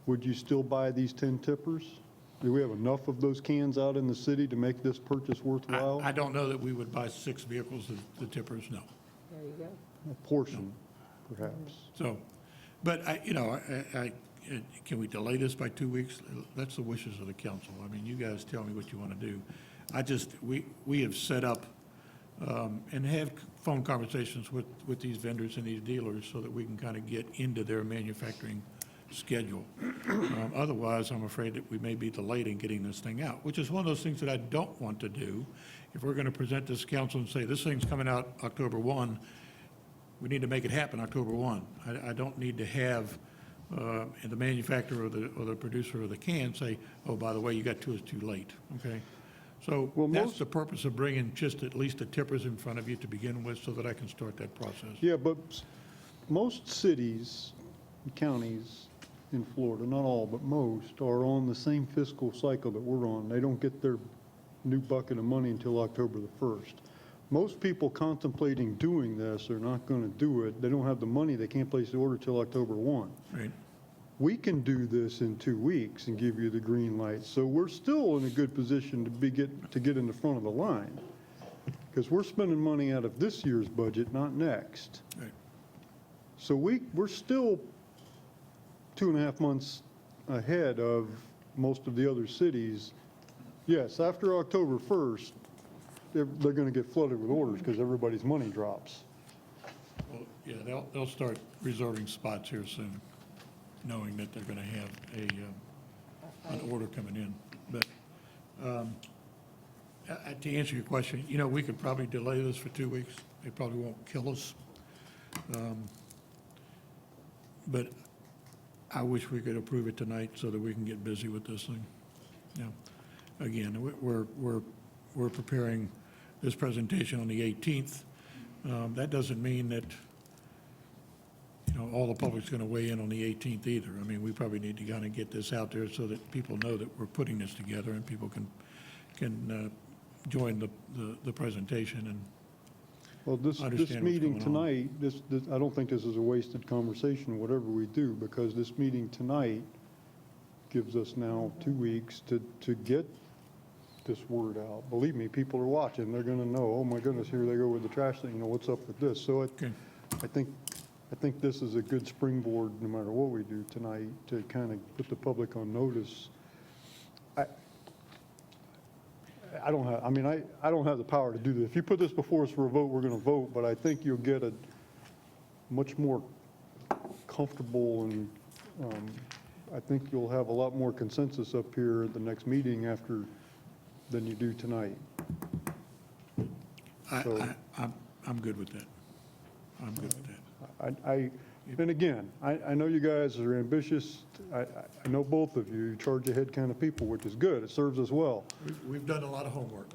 would you still buy these 10 tippers? Do we have enough of those cans out in the city to make this purchase worthwhile? I don't know that we would buy 6 vehicles of the tippers, no. There you go. A portion, perhaps. So, but can we delay this by 2 weeks? That's the wishes of the council. You guys tell me what you want to do. We have set up and have phone conversations with these vendors and these dealers so that we can kind of get into their manufacturing schedule. Otherwise, I'm afraid that we may be delayed in getting this thing out, which is one of those things that I don't want to do. If we're going to present this council and say, this thing's coming out October 1, we need to make it happen October 1. I don't need to have the manufacturer or the producer of the can say, oh, by the way, you got to us too late, okay? So that's the purpose of bringing just at least the tippers in front of you to begin with so that I can start that process. Yeah, but most cities, counties in Florida, not all, but most, are on the same fiscal cycle that we're on. They don't get their new bucket of money until October the 1st. Most people contemplating doing this are not going to do it. They don't have the money. They can't place the order till October 1. Right. We can do this in 2 weeks and give you the green light. So we're still in a good position to get in the front of the line because we're spending money out of this year's budget, not next. Right. So we're still 2.5 months ahead of most of the other cities. Yes, after October 1st, they're going to get flooded with orders because everybody's money drops. Well, yeah, they'll start reserving spots here soon, knowing that they're going to have an order coming in. But to answer your question, we could probably delay this for 2 weeks. It probably won't kill us. But I wish we could approve it tonight so that we can get busy with this thing. Yeah. Again, we're preparing this presentation on the 18th. That doesn't mean that, all the public's going to weigh in on the 18th either. I mean, we probably need to kind of get this out there so that people know that we're putting this together and people can join the presentation and Well, this understand what's meeting going on. tonight, I don't think this is a wasted conversation, whatever we do, because this meeting tonight gives us now 2 weeks to get this word out. Believe me, people are watching. They're going to know, oh my goodness, here they go with the trash thing, what's up with this? So Okay. I think this is a good springboard, no matter what we do tonight, to kind of put the public on notice. I don't have the power to do this. If you put this before us for a vote, we're going to vote, but I think you'll get a much more comfortable and I think you'll have a lot more consensus up here at the next meeting than you do tonight. I'm good with that. I'm good with that. And again, I know you guys are ambitious. I know both of you. You charge ahead kind of people, which is good. It serves us well. We've done a lot of homework.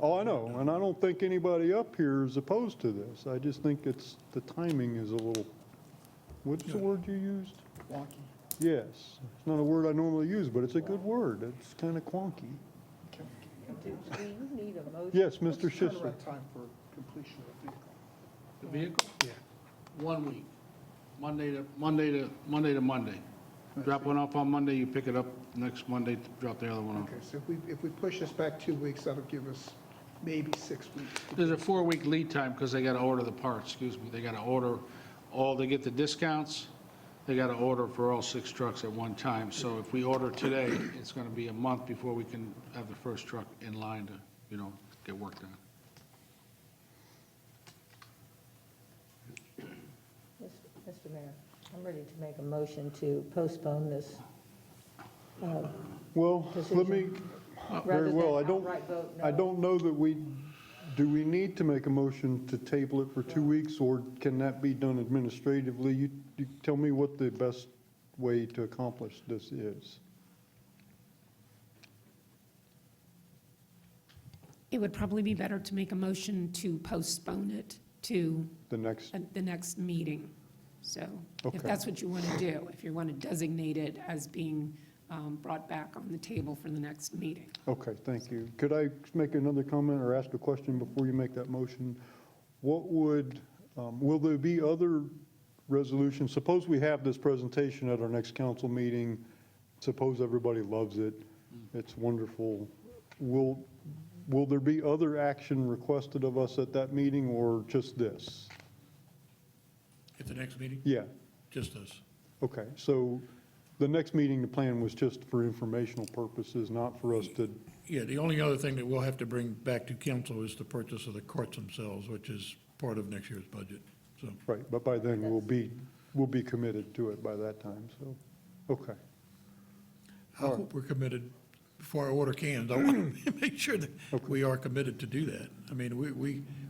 Oh, I know, and I don't think anybody up here is opposed to this. I just think the timing is a little, what's the word you used? Wonky. Yes. It's not a word I normally use, but it's a good word. It's kind of quonky. Do you need a motion? Yes, Mr. What's the Schisler. turnaround time for completion of the vehicle? The vehicle? Yeah. 1 week, Monday to Monday. Drop one off on Monday, you pick it up next Monday, drop the other one off. Okay, so if we push this back 2 weeks, that'll give us maybe 6 weeks. There's a 4-week lead time because they got to order the parts, They got to order they get the discounts, they got to order for all 6 trucks at one time. So if we order today, it's going to be a month before we can have the first truck in line to, get work done. Mr. Mayor, I'm ready to make a motion to postpone this. Well, let me, very well, I don't, outright vote no. I don't know that do we need to make a motion to table it for 2 weeks, or can that be done administratively? You tell me what the best way to accomplish this is. It would probably be better to make a motion to postpone it to The next, the next meeting. So Okay. if that's what you want to do, if you want to designate it as being brought back on the table for the next meeting. okay, thank you. Could I make another comment or ask a question before you make that motion? What would, will there be other resolutions? Suppose we have this presentation at our next council meeting. Suppose everybody loves it. It's wonderful. Will there be other action requested of us at that meeting, or just this? At the next meeting? Yeah, Just us. okay. So the next meeting, the plan was just for informational purposes, not for us to, Yeah, the only other thing that we'll have to bring back to council is the purchase of the courts themselves, which is part of next year's budget, so. right, but by then we'll be committed to it by that time, so, okay. I hope we're committed before I order cans. I want to make sure that we are committed to do that. I mean,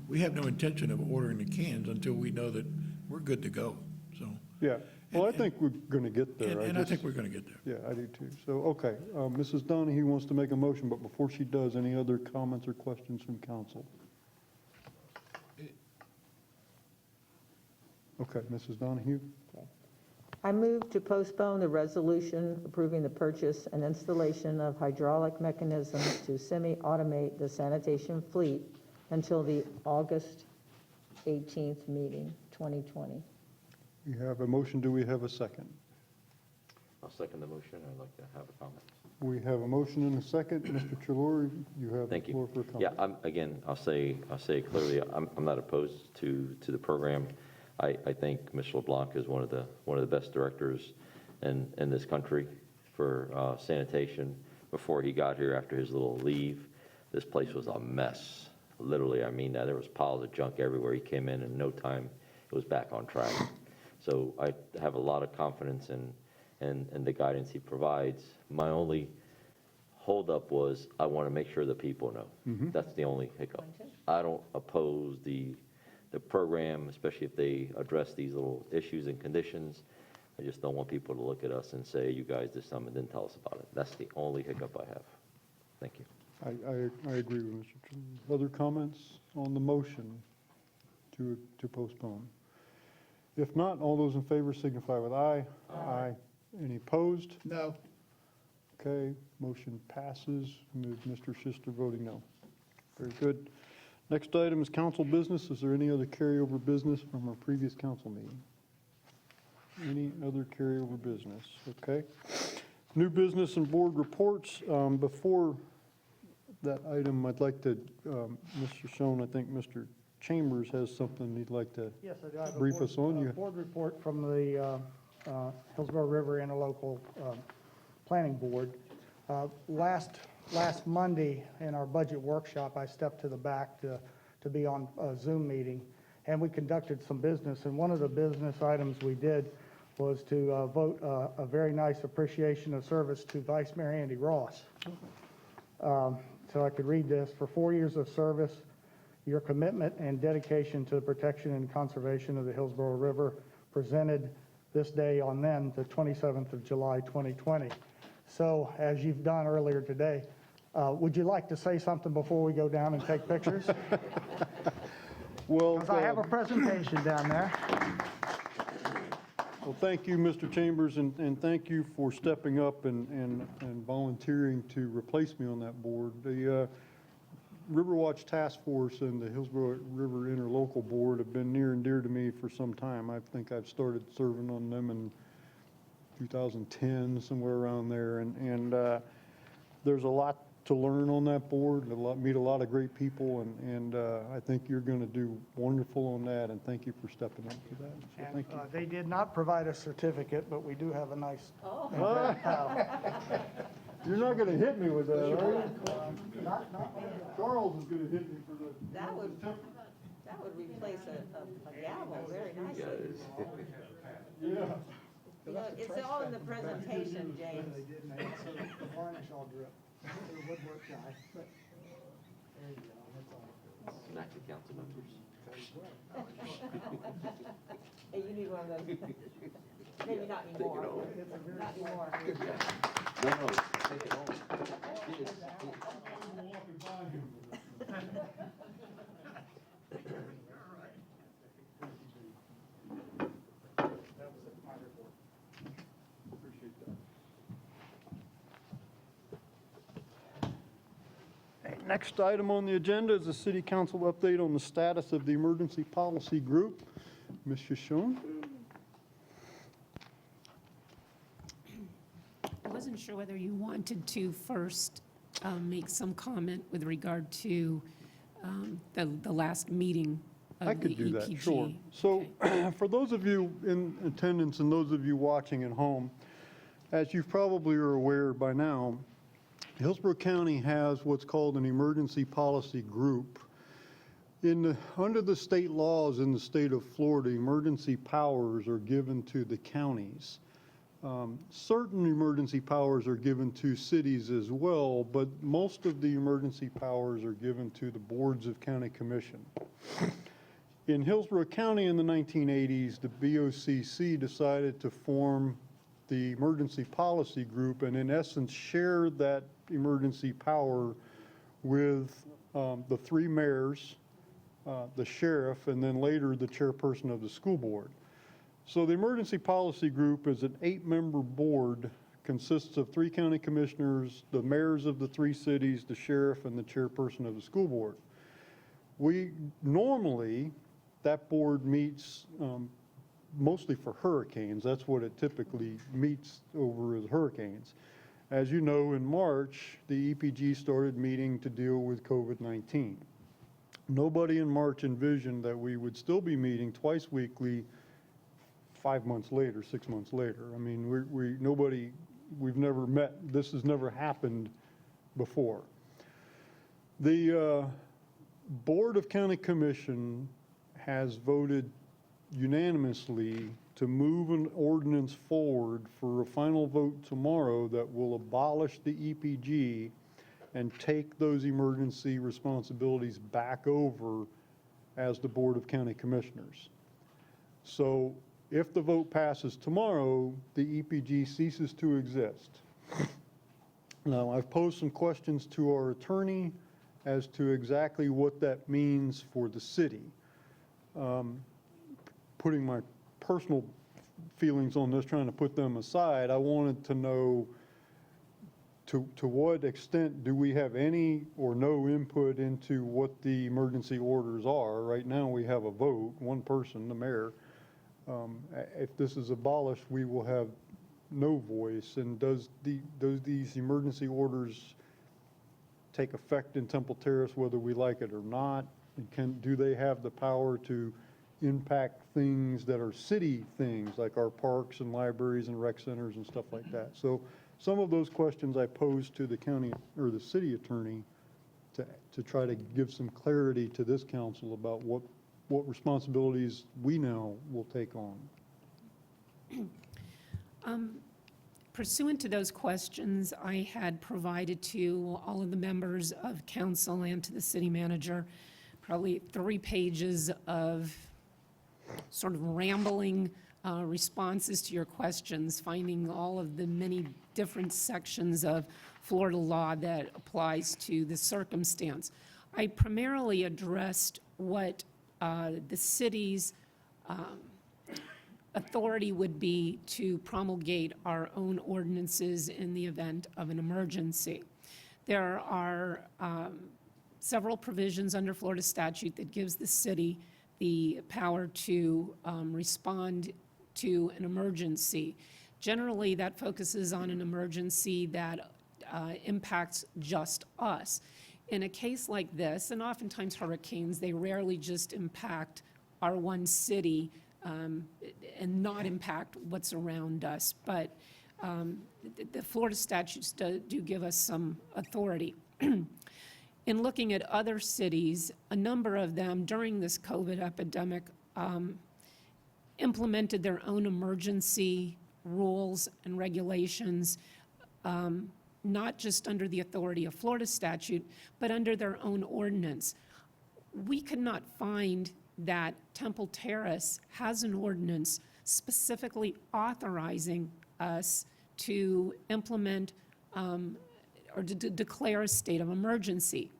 we have no intention of ordering the cans until we know that we're good to go, so. Yeah, well, I think we're going to get there. And I think we're going to get there. Yeah, I do too. So, okay, Mrs. Donahue wants to make a motion, but before she does, any other comments or questions from council? Okay, Mrs. Donahue? I move to postpone the resolution approving the purchase and installation of hydraulic mechanisms to semi-automate the sanitation fleet until the August 18th meeting, 2020. We have a motion. Do we have a second? I'll second the motion. I'd like to have a comment. We have a motion and a second. Mr. Chilori, you have the Thank floor you. for a Yeah, comment. again, I'll say clearly, I'm not opposed to the program. I think Mr. LeBlanc is one of the best directors in this country for sanitation. Before he got here, after his little leave, this place was a mess. Literally, I mean that. There was piles of junk everywhere. He came in no time, it was back on track. So I have a lot of confidence in the guidance he provides. My only holdup was I want to make sure that people know. That's the only hiccup. I don't oppose the program, especially if they address these little issues and conditions. I just don't want people to look at us and say, you guys did something and didn't tell us about it. That's the only hiccup I have. Thank you. I agree with Mr. Chairman. Other comments on the motion to postpone? If not, all those in favor signify with aye. Aye. Any opposed? No. Okay, motion passes with Mr. Schuster voting no. Very good. Next item is council business. Is there any other carryover business from our previous council meeting? Any other carryover business? Okay. New business and board reports. Before that item, I'd like to, Mr. Schoen, I think Mr. Chambers has something he'd like to Yes, I do. I have a brief board- us on. You Board report from the Hillsborough River Interlocal Planning Board. Last Monday in our budget workshop, I stepped to the back to be on a Zoom meeting, and we conducted some business. And one of the business items we did was to vote a very nice appreciation of service to Vice Mayor Andy Ross. So I could read this. For 4 years of service, your commitment and dedication to the protection and conservation of the Hillsborough River presented this day on then, the 27th of July, 2020. So as you've done earlier today, would you like to say something before we go down and take pictures? Well, Because I have a presentation down there. well, thank you, Mr. Chambers, and thank you for stepping up and volunteering to replace me on that board. The Riverwatch Task Force and the Hillsborough River Interlocal Board have been near and dear to me for some time. I think I've started serving on them in 2010, somewhere around there, and there's a lot to learn on that board, meet a lot of great people, and I think you're going to do wonderful on that, and thank you for stepping up to that. So And thank you. they did not provide a certificate, but we do have a nice. You're not going to hit me with that, are you? Not Charles is going to hit me for the. That would replace a gavel very nicely. Yeah. You know, it's all in the presentation, James. They didn't, so the varnish all dripped. The woodwork guy, but there you go, that's all. Smack the council members. Hey, you need one of those. Maybe not anymore. Not anymore. No, take it home. Next item on the agenda is the city council update on the status of the emergency policy group. Ms. Shoshone? I wasn't sure whether you wanted to first make some comment with regard to the last meeting of the I could do that, EPG. sure. So for those of you in attendance and those of you watching at home, as you probably are aware by now, Hillsborough County has what's called an emergency policy group. Under the state laws in the state of Florida, emergency powers are given to the counties. Certain emergency powers are given to cities as well, but most of the emergency powers are given to the boards of county commission. In Hillsborough County in the 1980s, the BOCC decided to form the emergency policy group and in essence share that emergency power with the three mayors, the sheriff, and then later the chairperson of the school board. So the emergency policy group is an 8-member board, consists of 3 county commissioners, the mayors of the 3 cities, the sheriff, and the chairperson of the school board. Normally, that board meets mostly for hurricanes. That's what it typically meets over as hurricanes. As you know, in March, the EPG started meeting to deal with COVID-19. Nobody in March envisioned that we would still be meeting twice weekly 5 months later, 6 months later. I mean, we've never met, this has never happened before. The Board of County Commission has voted unanimously to move an ordinance forward for a final vote tomorrow that will abolish the EPG and take those emergency responsibilities back over as the Board of County Commissioners. So If the vote passes tomorrow, the EPG ceases to exist. Now, I've posed some questions to our attorney as to exactly what that means for the city. Putting my personal feelings on this, trying to put them aside, I wanted to know to what extent do we have any or no input into what the emergency orders are? Right now, we have a vote, one person, the mayor. If this is abolished, we will have no voice. And does these emergency orders take effect in Temple Terrace whether we like it or not? And do they have the power to impact things that are city things, like our parks and libraries and rec centers and stuff like that? So some of those questions I posed to the county or the city attorney to try to give some clarity to this council about what responsibilities we now will take on. Pursuant to those questions, I had provided to all of the members of council and to the city manager probably 3 pages of sort of rambling responses to your questions, finding all of the many different sections of Florida law that applies to the circumstance. I primarily addressed what the city's authority would be to promulgate our own ordinances in the event of an emergency. There are several provisions under Florida statute that gives the city the power to respond to an emergency. Generally, that focuses on an emergency that impacts just us. In a case like this, and oftentimes hurricanes, they rarely just impact our one city and not impact what's around us. But the Florida statutes do give us some authority. In looking at other cities, a number of them during this COVID epidemic implemented their own emergency rules and regulations, not just under the authority of Florida statute, but under their own ordinance. We could not find that Temple Terrace has an ordinance specifically authorizing us to implement or to declare a state of emergency.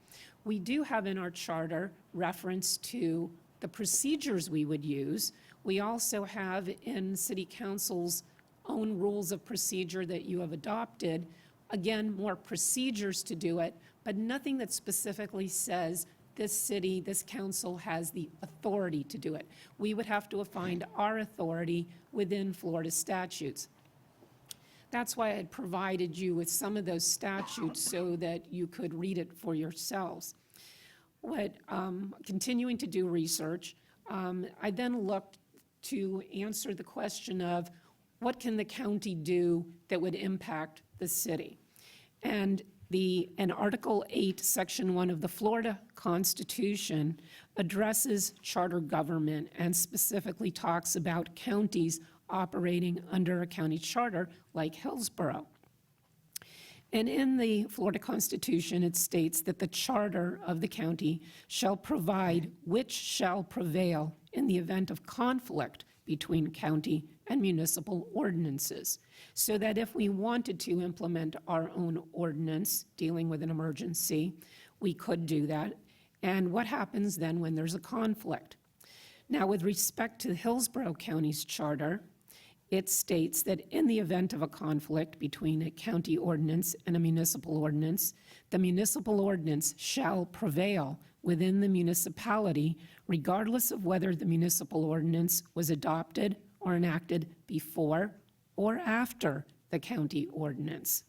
We do have in our charter reference to the procedures we would use. We also have in City Council's own rules of procedure that you have adopted, again, more procedures to do it, but nothing that specifically says this city, this council has the authority to do it. We would have to find our authority within Florida statutes. That's why I had provided you with some of those statutes so that you could read it for yourselves. Continuing to do research, I then looked to answer the question of what can the county do that would impact the city? And Article 8, Section 1 of the Florida Constitution addresses charter government and specifically talks about counties operating under a county charter like Hillsborough. And in the Florida Constitution, it states that the charter of the county shall provide which shall prevail in the event of conflict between county and municipal ordinances, so that if we wanted to implement our own ordinance dealing with an emergency, we could do that. And what happens then when there's a conflict? Now, with respect to Hillsborough County's charter, it states that in the event of a conflict between a county ordinance and a municipal ordinance, the municipal ordinance shall prevail within the municipality, regardless of whether the municipal ordinance was adopted or enacted before or after the county ordinance.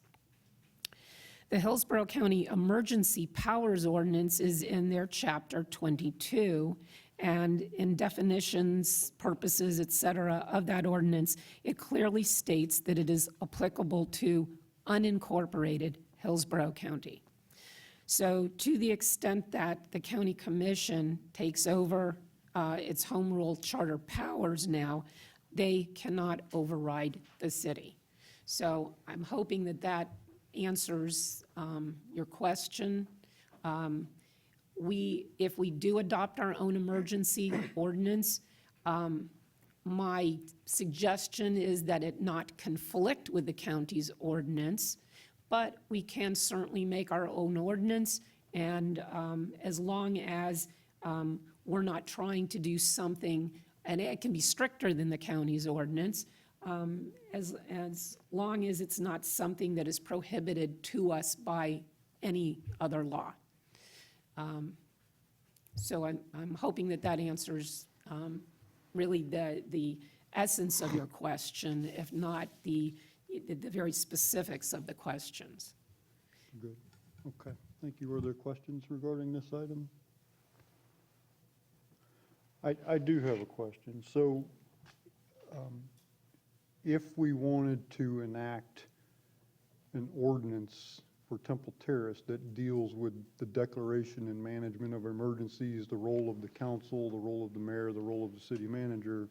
The Hillsborough County Emergency Powers Ordinance is in their Chapter 22, and in definitions, purposes, et cetera, of that ordinance, it clearly states that it is applicable to unincorporated Hillsborough County. So to the extent that the county commission takes over its home rule charter powers now, they cannot override the city. So I'm hoping that that answers your question. If we do adopt our own emergency ordinance, My suggestion is that it not conflict with the county's ordinance, but we can certainly make our own ordinance, and as long as we're not trying to do something, and it can be stricter than the county's ordinance, as long as it's not something that is prohibited to us by any other law. So I'm hoping that that answers really the essence of your question, if not the very specifics of the questions. Good. Okay. Thank you. Are there questions regarding this item? I do have a question. So if we wanted to enact an ordinance for Temple Terrace that deals with the declaration and management of emergencies, the role of the council, the role of the mayor, the role of the city manager,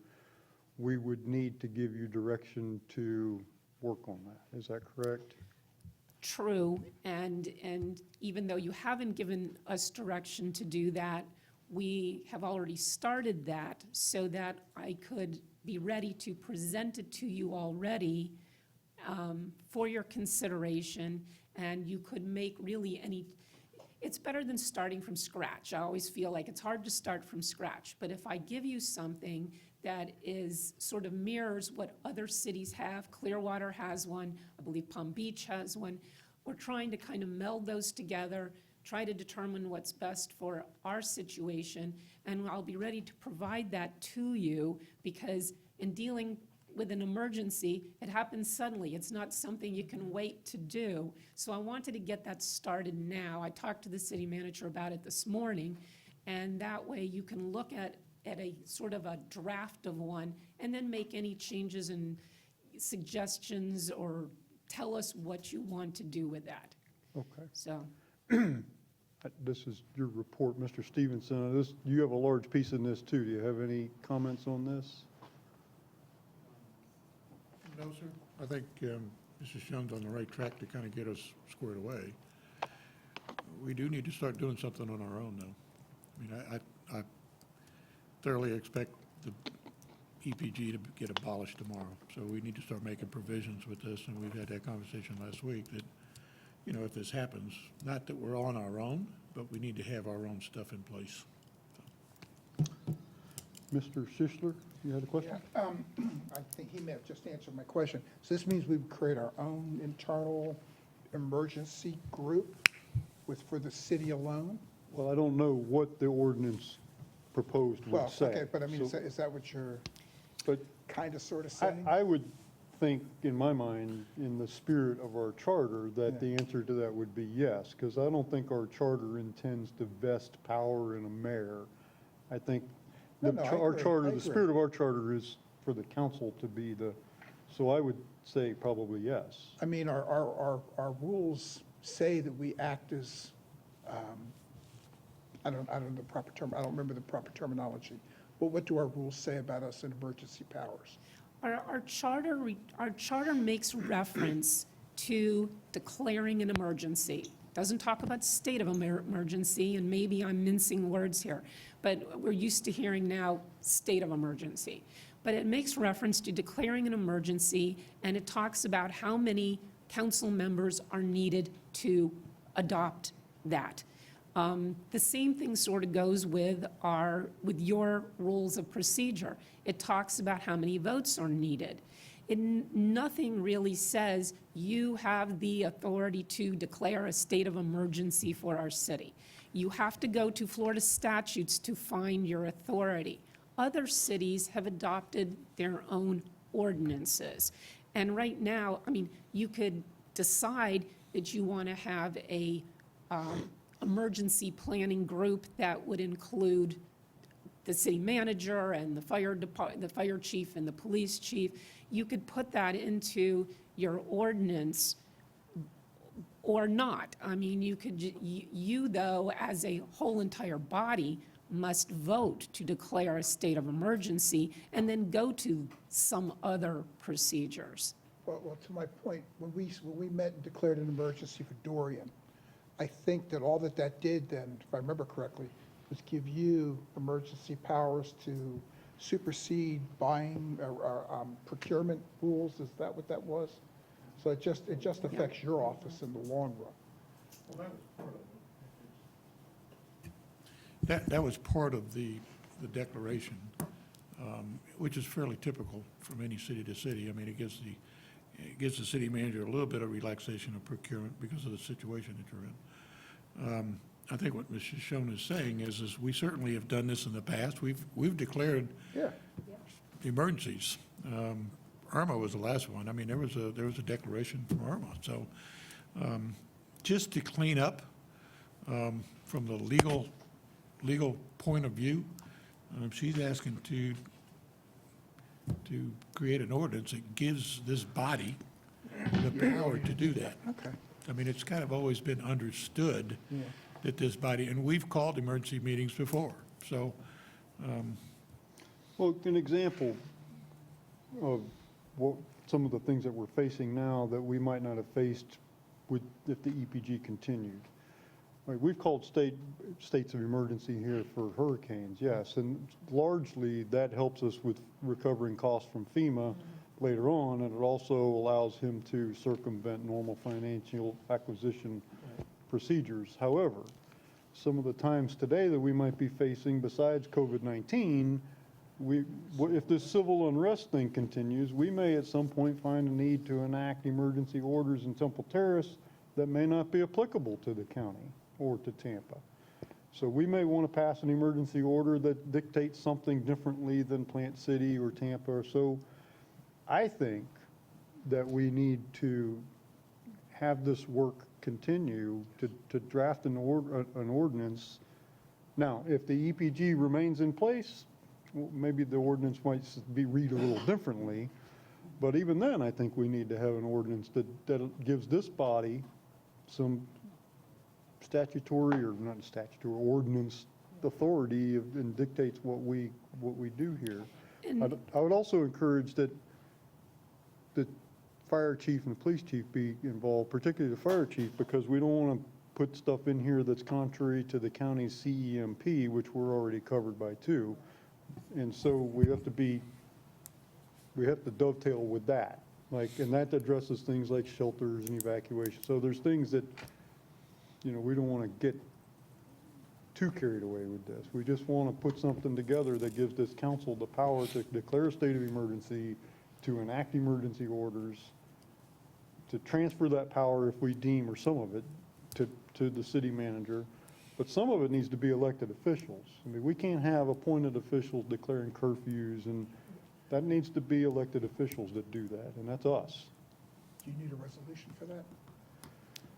we would need to give you direction to work on that. Is that correct? True, and even though you haven't given us direction to do that, we have already started that so that I could be ready to present it to you already for your consideration, and you could make really any, it's better than starting from scratch. I always feel like it's hard to start from scratch, but if I give you something that is sort of mirrors what other cities have, Clearwater has one, I believe Palm Beach has one, we're trying to kind of meld those together, try to determine what's best for our situation, and I'll be ready to provide that to you, because in dealing with an emergency, it happens suddenly. It's not something you can wait to do. So I wanted to get that started now. I talked to the city manager about it this morning, and that way you can look at a sort of a draft of one and then make any changes and suggestions or tell us what you want to do with that. Okay. So, This is your report, Mr. Stevenson. You have a large piece in this too. Do you have any comments on this? No, sir. I think Mrs. Young's on the right track to kind of get us squared away. We do need to start doing something on our own, though. I mean, I thoroughly expect the EPG to get abolished tomorrow, so we need to start making provisions with this, and we've had that conversation last week, that, you know, if this happens, not that we're on our own, but we need to have our own stuff in place. Mr. Schischler, you had a question? Yeah, I think he may have just answered my question. So this means we would create our own internal emergency group for the city alone? Well, I don't know what the ordinance proposed would Well, say. okay, but I mean, so- is that what you're But kind of sort of saying? I would think, in my mind, in the spirit of our charter, that the answer to that would be yes, because I don't think our charter intends to vest power in a mayor. I think No, I our agree, charter, I the agree. spirit of our charter is for the council to be so I would say probably yes. I mean, our rules say that we act as, I don't know the proper term, I don't remember the proper terminology. But what do our rules say about us in emergency powers? Our charter makes reference to declaring an emergency. Doesn't talk about state of emergency, and maybe I'm mincing words here, but we're used to hearing now state of emergency. But it makes reference to declaring an emergency, and it talks about how many council members are needed to adopt that. The same thing sort of goes with your rules of procedure. It talks about how many votes are needed. Nothing really says you have the authority to declare a state of emergency for our city. You have to go to Florida statutes to find your authority. Other cities have adopted their own ordinances. And right now, I mean, you could decide that you want to have a emergency planning group that would include the city manager and the fire chief and the police chief. You could put that into your ordinance or not. I mean, you though, as a whole entire body, must vote to declare a state of emergency and then go to some other procedures. Well, to my point, when we met and declared an emergency for Dorian, I think that all that did then, if I remember correctly, was give you emergency powers to supersede buying or procurement rules? Is that what that was? So it just affects your office in the long run. That was part of the declaration, which is fairly typical from any city to city. I mean, it gives the city manager a little bit of relaxation of procurement because of the situation that you're in. I think what Mrs. Schoen is saying is we certainly have done this in the past. We've declared emergencies. Irma was the last one. I mean, there was a declaration from Irma. So just to clean up from the legal point of view, she's asking to create an ordinance that gives this body the power to do that. Okay. I mean, it's kind of always been understood that this body, and we've called emergency meetings before, so. Well, an example of what, some of the things that we're facing now that we might not have faced if the EPG continued. Right, we've called states of emergency here for hurricanes, yes, and largely that helps us with recovering costs from FEMA later on, and it also allows him to circumvent normal financial acquisition procedures. However, some of the times today that we might be facing, besides COVID-19, if this civil unrest thing continues, we may at some point find a need to enact emergency orders in Temple Terrace that may not be applicable to the county or to Tampa. So we may want to pass an emergency order that dictates something differently than Plant City or Tampa. So I think that we need to have this work continue to draft an ordinance. Now, if the EPG remains in place, well, maybe the ordinance might be read a little differently. But even then, I think we need to have an ordinance that gives this body some statutory or not statutory ordinance authority and dictates what we do here. I would also encourage that the fire chief and the police chief be involved, particularly the fire chief, because we don't want to put stuff in here that's contrary to the county's CEMP, which we're already covered by too. And so we have to dovetail with that. And that addresses things like shelters and evacuation. So there's things that, we don't want to get too carried away with this. We just want to put something together that gives this council the power to declare a state of emergency, to enact emergency orders, to transfer that power if we deem, or some of it, to the city manager. But some of it needs to be elected officials. I mean, we can't have appointed officials declaring curfews, and that needs to be elected officials that do that, and that's us. Do you need a resolution for that?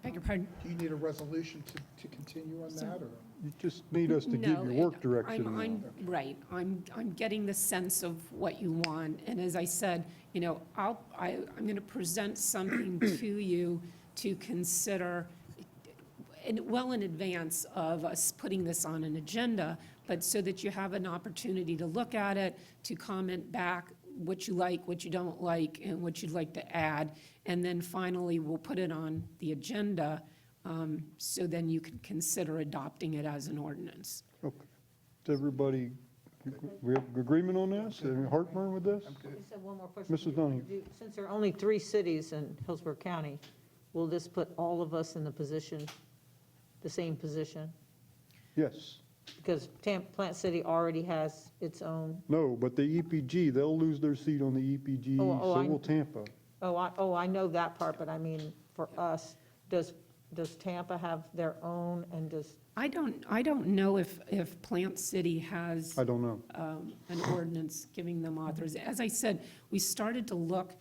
Beg your pardon? Do you need a resolution to continue on that, or? You just need us to give you work direction. Right. I'm getting the sense of what you want. And as I said, I'm going to present something to you to consider well in advance of us putting this on an agenda, but so that you have an opportunity to look at it, to comment back what you like, what you don't like, and what you'd like to add. And then finally, we'll put it on the agenda, so then you can consider adopting it as an ordinance. Okay. Does everybody, we have agreement on this? Any heartburn with this? Just have one more question. Mrs. Donahue. Since there are only 3 cities in Hillsborough County, will this put all of us in the same position? Yes. Because Plant City already has its own. No, but the EPG, they'll lose their seat on the EPG, so will Tampa. I know that part, but I mean, for us, does Tampa have their own, and does? I don't know if Plant City has. I don't know. An ordinance giving them authorization. As I said, we started to look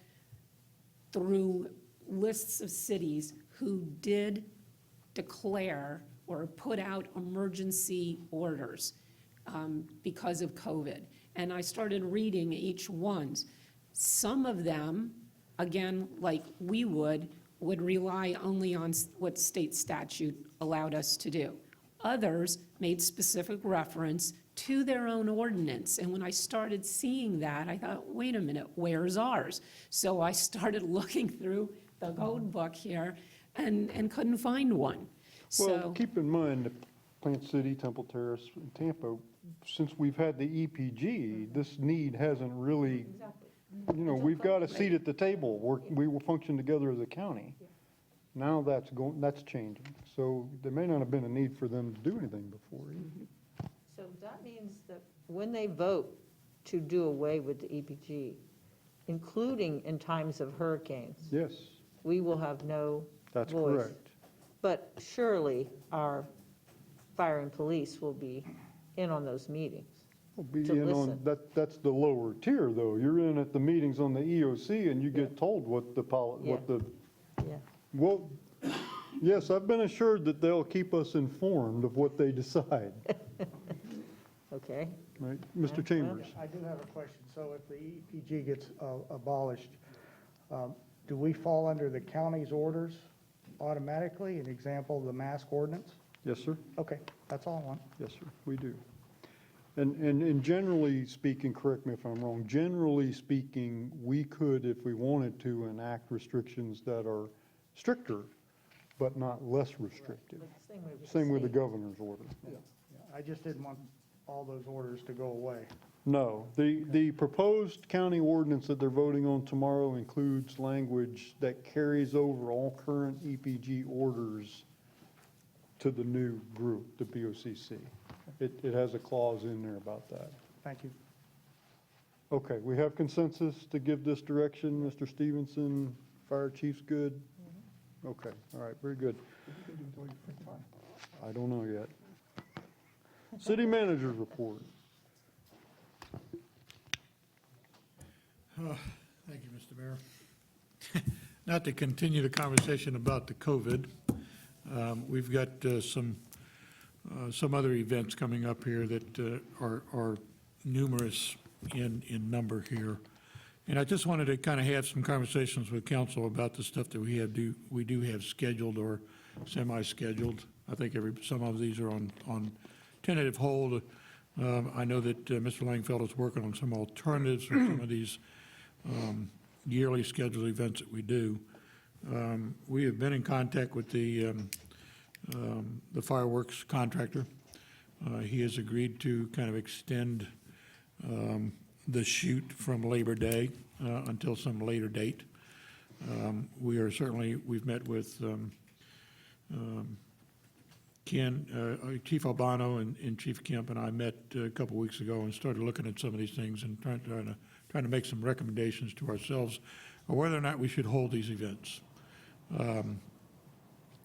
through lists of cities who did declare or put out emergency orders because of COVID. And I started reading each one's. Some of them, again, like we would rely only on what state statute allowed us to do. Others made specific reference to their own ordinance. And when I started seeing that, I thought, wait a minute, where's ours? So I started looking through the code book here and couldn't find one. Well, So, keep in mind, Plant City, Temple Terrace, and Tampa, since we've had the EPG, this need hasn't really, you know, we've got a seat at the table. We will function together as a county. Now that's changing. So there may not have been a need for them to do anything before. So that means that when they vote to do away with the EPG, including in times of hurricanes, Yes, we will have no that's voice. correct. But surely our fire and police will be in on those meetings. We'll be To in on, listen. that's the lower tier, though. You're in at the meetings on the EOC, and you get told what Yeah. Yeah. well, yes, I've been assured that they'll keep us informed of what they decide, Okay. right? Mr. Chambers? I do have a question. So if the EPG gets abolished, do we fall under the county's orders automatically? An example, the mask ordinance? Yes, sir. Okay, that's all I want. Yes, sir, we do. And generally speaking, correct me if I'm wrong, generally speaking, we could, if we wanted to, enact restrictions that are stricter, but not less restrictive. But Same with the state. governor's order. Yeah, I just didn't want all those orders to go away. No, the proposed county ordinance that they're voting on tomorrow includes language that carries over all current EPG orders to the new group, the BOCC. It has a clause in there about that. Thank you. Okay, we have consensus to give this direction, Mr. Stevenson, fire chief's good? Okay, all right, very good. What are you gonna do with all your free time? I don't know yet. City manager's report. Thank you, Mr. Mayor. Not to continue the conversation about the COVID, we've got some other events coming up here that are numerous in number here. And I just wanted to kind of have some conversations with council about the stuff that we do have scheduled or semi-scheduled. I think some of these are on tentative hold. I know that Mr. Langfeld is working on some alternatives for some of these yearly scheduled events that we do. We have been in contact with the fireworks contractor. He has agreed to kind of extend the shoot from Labor Day until some later date. We've met with Chief Albano and Chief Kemp and I met a couple weeks ago and started looking at some of these things and trying to make some recommendations to ourselves on whether or not we should hold these events.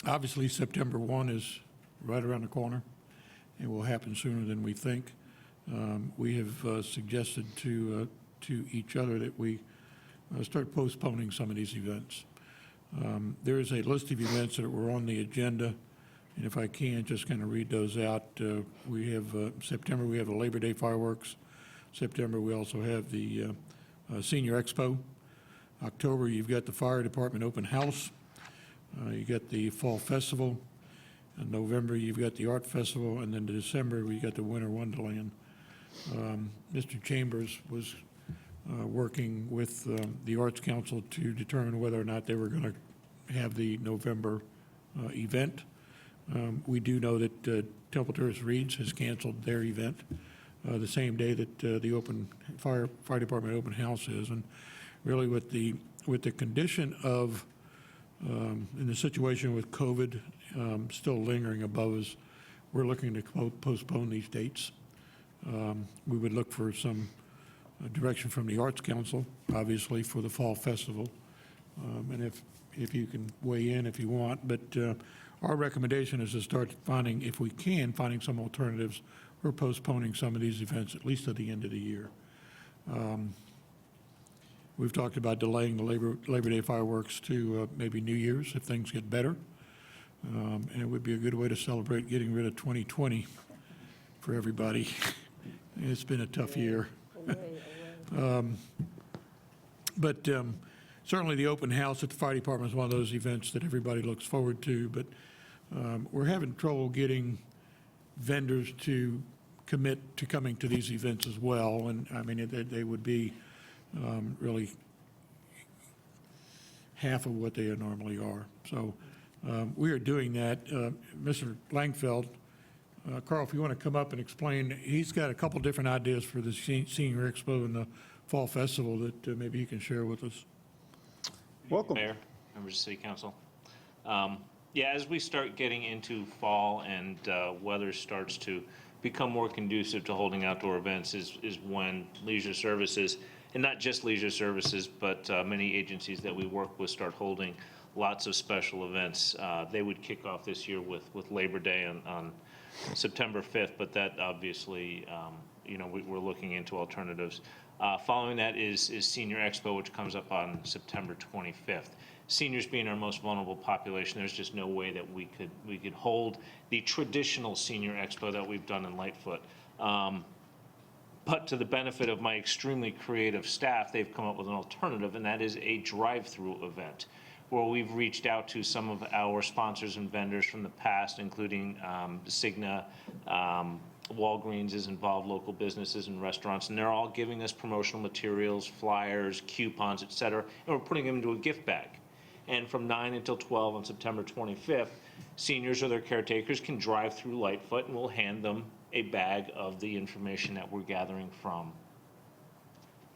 Obviously, September 1 is right around the corner and will happen sooner than we think. We have suggested to each other that we start postponing some of these events. There is a list of events that were on the agenda, and if I can, just kind of read those out. We have September, we have the Labor Day fireworks. September, we also have the Senior Expo. October, you've got the Fire Department Open House. You got the Fall Festival. In November, you've got the Art Festival, and then in December, we got the Winter Wonderland. Mr. Chambers was working with the Arts Council to determine whether or not they were going to have the November event. We do know that Temple Terrace Reeds has canceled their event the same day that the Fire Department Open House is. And really with the condition of, in the situation with COVID still lingering above us, we're looking to postpone these dates. We would look for some direction from the Arts Council, obviously, for the Fall Festival. And if you can weigh in if you want, but our recommendation is to start finding, if we can, finding some alternatives or postponing some of these events, at least at the end of the year. We've talked about delaying the Labor Day fireworks to maybe New Year's if things get better. And it would be a good way to celebrate getting rid of 2020 for everybody. It's been a tough year. But certainly the open house at the fire department is one of those events that everybody looks forward to, but we're having trouble getting vendors to commit to coming to these events as well. And I mean, they would be really half of what they normally are. So we are doing that. Mr. Langfeld Carl, if you want to come up and explain, he's got a couple different ideas for the Senior Expo and the Fall Festival that maybe he can share with us. Welcome. Mayor, members of City Council. Yeah, as we start getting into fall and weather starts to become more conducive to holding outdoor events is when leisure services, and not just leisure services, but many agencies that we work with start holding lots of special events. They would kick off this year with Labor Day on September 5th, but that obviously, we're looking into alternatives. Following that is Senior Expo, which comes up on September 25th. Seniors being our most vulnerable population, there's just no way that we could hold the traditional Senior Expo that we've done in Lightfoot. But to the benefit of my extremely creative staff, they've come up with an alternative, and that is a drive-through event, where we've reached out to some of our sponsors and vendors from the past, including Cigna, Walgreens is involved, local businesses and restaurants, and they're all giving us promotional materials, flyers, coupons, et cetera, and we're putting them into a gift bag. And from 9 until 12 on September 25th, seniors or their caretakers can drive through Lightfoot, and we'll hand them a bag of the information that we're gathering from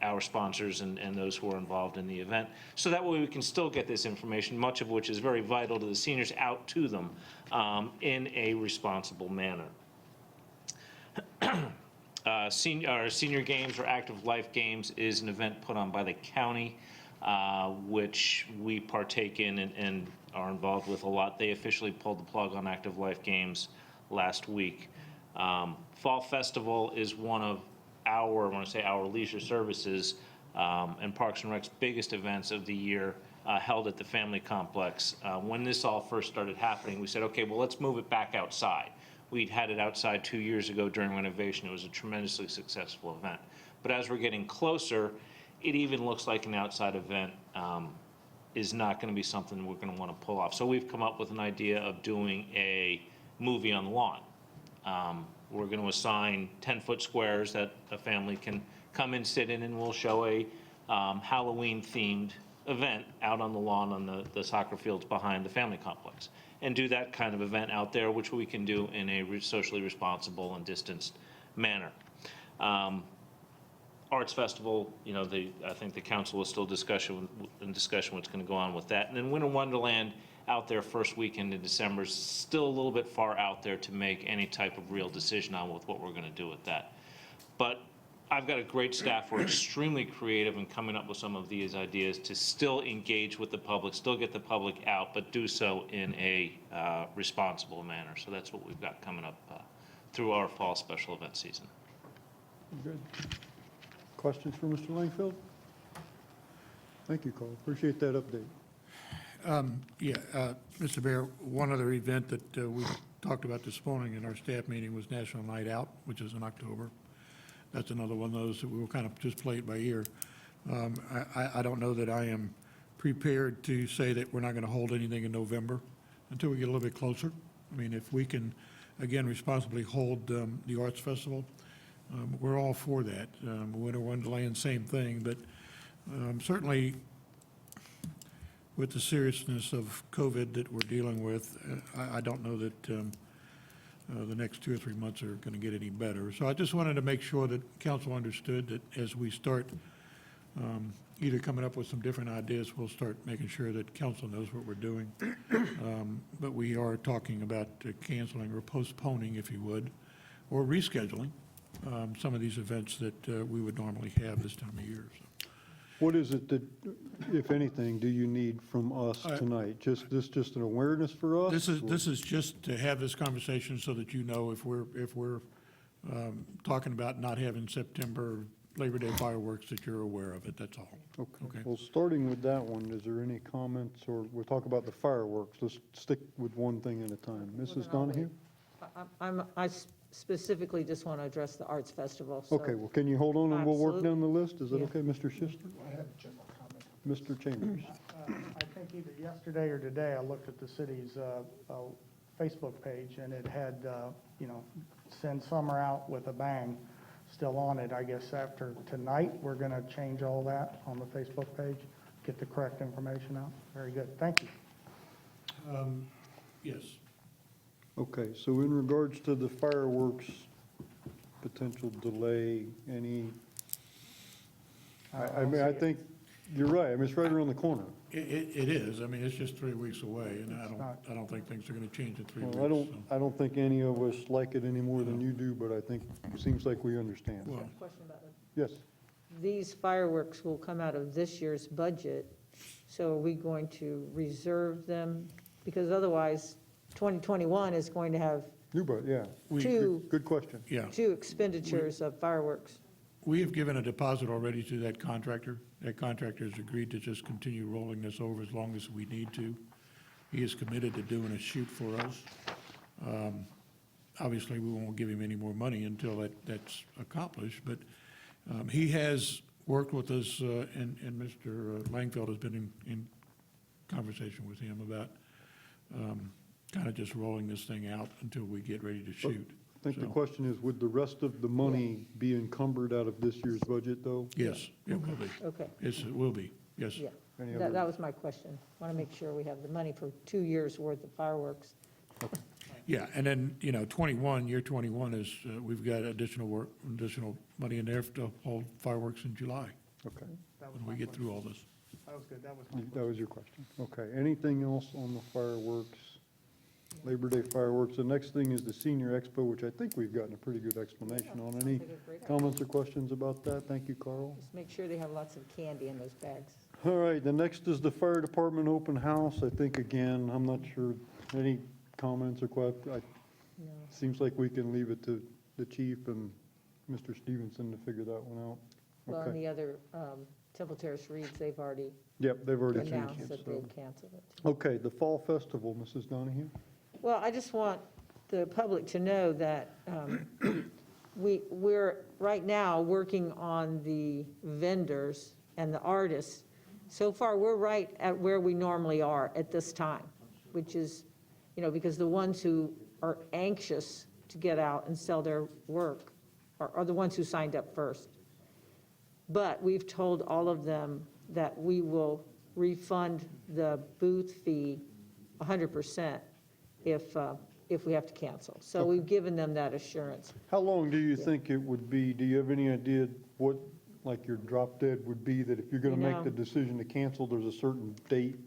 our sponsors and those who are involved in the event. So that way we can still get this information, much of which is very vital to the seniors, out to them in a responsible manner. Senior Games or Active Life Games is an event put on by the county, which we partake in and are involved with a lot. They officially pulled the plug on Active Life Games last week. Fall Festival is one of our leisure services and Parks and Rec's biggest events of the year, held at the Family Complex. When this all first started happening, we said, okay, well, let's move it back outside. We'd had it outside 2 years ago during renovation. It was a tremendously successful event. But as we're getting closer, it even looks like an outside event is not going to be something we're going to want to pull off. So we've come up with an idea of doing a movie on the lawn. We're going to assign 10-foot squares that a family can come and sit in, and we'll show a Halloween-themed event out on the lawn on the soccer fields behind the Family Complex, and do that kind of event out there, which we can do in a socially responsible and distanced manner. Arts Festival, I think the council is still in discussion what's going to go on with that. And then Winter Wonderland out there first weekend in December is still a little bit far out there to make any type of real decision on with what we're going to do with that. But I've got a great staff who are extremely creative in coming up with some of these ideas to still engage with the public, still get the public out, but do so in a responsible manner. So that's what we've got coming up through our fall special event season. Good. Questions for Mr. Langfield? Thank you, Carl. Appreciate that update. Mr. Mayor, one other event that we talked about this morning in our staff meeting was National Night Out, which is in October. That's another one of those that we will kind of just play it by ear. I don't know that I am prepared to say that we're not going to hold anything in November until we get a little bit closer. I mean, if we can, again, responsibly hold the Arts Festival, we're all for that. Winter Wonderland, same thing, but certainly with the seriousness of COVID that we're dealing with, I don't know that the next 2 or 3 months are going to get any better. So I just wanted to make sure that council understood that as we start either coming up with some different ideas, we'll start making sure that council knows what we're doing. But we are talking about canceling or postponing, if you would, or rescheduling some of these events that we would normally have this time of year. So. What is it that, if anything, do you need from us tonight? Just an awareness for us? This is just to have this conversation so that you know if we're talking about not having September Labor Day fireworks, that you're aware of it. That's all. Okay. Well, starting with that one, is there any comments, or we'll talk about the fireworks? Let's stick with one thing at a time. Mrs. Donahue? I specifically just want to address the Arts Festival. So. Okay, well, can you hold on and we'll work down the list? Is that Yeah. okay, Mr. Schister? I have a general comment. Mr. Chambers? I think either yesterday or today, I looked at the city's Facebook page, and it had, send summer out with a bang still on it. I guess after tonight, we're going to change all that on the Facebook page, get the correct information out. Very good. Thank you. Yes. Okay, so in regards to the fireworks potential delay, any, I mean, I think you're right, I mean, it's right around the corner. It is, I mean, it's just 3 weeks away, and not. I don't think things are gonna change in 3 weeks. Well, so. I don't think any of us like it any more than you do, but I think it seems like we understand. Well, Question about it. Yes, These fireworks will come out of this year's budget, so are we going to reserve them? Because otherwise, 2021 is going to have new, but, yeah. Two. Good question. yeah, two expenditures of fireworks. we have given a deposit already to that contractor. That contractor has agreed to just continue rolling this over as long as we need to. He is committed to doing a shoot for us. Obviously, we won't give him any more money until that's accomplished, but he has worked with us, and Mr. Langfeld has been in conversation with him about kind of just rolling this thing out until we get ready to shoot. I think the So, question is, would the rest of the money be encumbered out of this year's budget, though? Yes, it will be. Okay, Yes, it will be, yes. yeah. Any That, other- that was my question. Want to make sure we have the money for 2 years' worth of fireworks. Yeah, and then, year 21 is, we've got additional money in there to hold fireworks in July, Okay, That was when my we get question. through all this. That was good, that was my that question. was your question. Okay, anything else on the fireworks? Labor Day fireworks. The next thing is the Senior Expo, which I think we've gotten a pretty good explanation on. Any Sounds like a great idea. comments or questions about that? Thank you, Carl. Just make sure they have lots of candy in those bags. All right, the next is the fire department open house. I think, again, I'm not sure, any comments or questions? No. Seems like we can leave it to the chief and Mr. Stevenson to figure that one out. Well, and Okay. the other Temple Terrace Reads, they've already Yep, they've already changed announced it. that so. they've canceled it. Okay, the fall festival, Mrs. Donahue? Well, I just want the public to know that we're right now working on the vendors and the artists. So far, we're right at where we normally are at this time, which is, because the ones who are anxious to get out and sell their work are the ones who signed up first. But we've told all of them that we will refund the booth fee 100% if we have to cancel. So we've given them that assurance. How long do you think it would be? Do you have any idea what, like, your drop dead would be, that if you're going to make the decision to cancel, there's a certain date?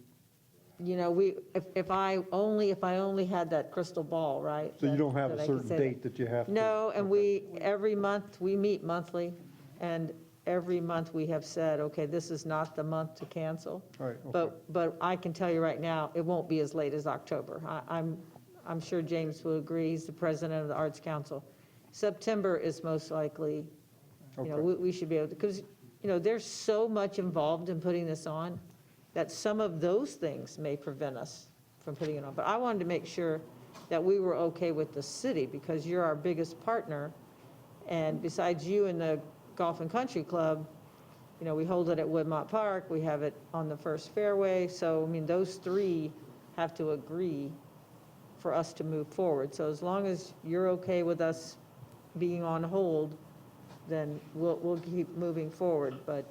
If I only had that crystal ball, right? So you don't have that a I could certain say date that you have to? No, and every month, we meet monthly, and every month we have said, okay, this is not the month to cancel. All right, okay. But I can tell you right now, it won't be as late as October. I'm sure James will agree, he's the president of the Arts Council. September is most likely, Okay. we should be able to, because, there's so much involved in putting this on, that some of those things may prevent us from putting it on. But I wanted to make sure that we were okay with the city, because you're our biggest partner, and besides you and the Golf and Country Club, we hold it at Woodmont Park, we have it on the First Fairway, so, those three have to agree for us to move forward. So as long as you're okay with us being on hold, then we'll keep moving forward. But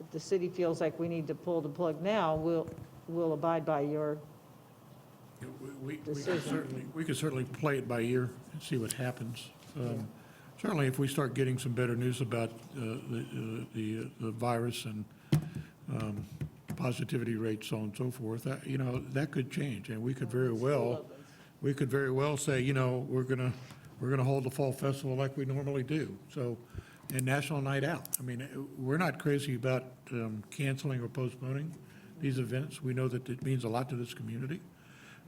if the city feels like we need to pull the plug now, we'll abide by your We could decision. certainly play it by ear and see what happens. Certainly, if we start getting some better news about the virus and positivity rates, so on and so forth, that could change, and we could very well say, we're gonna hold the fall festival like we normally do. So, and National Night Out. We're not crazy about canceling or postponing these events. We know that it means a lot to this community,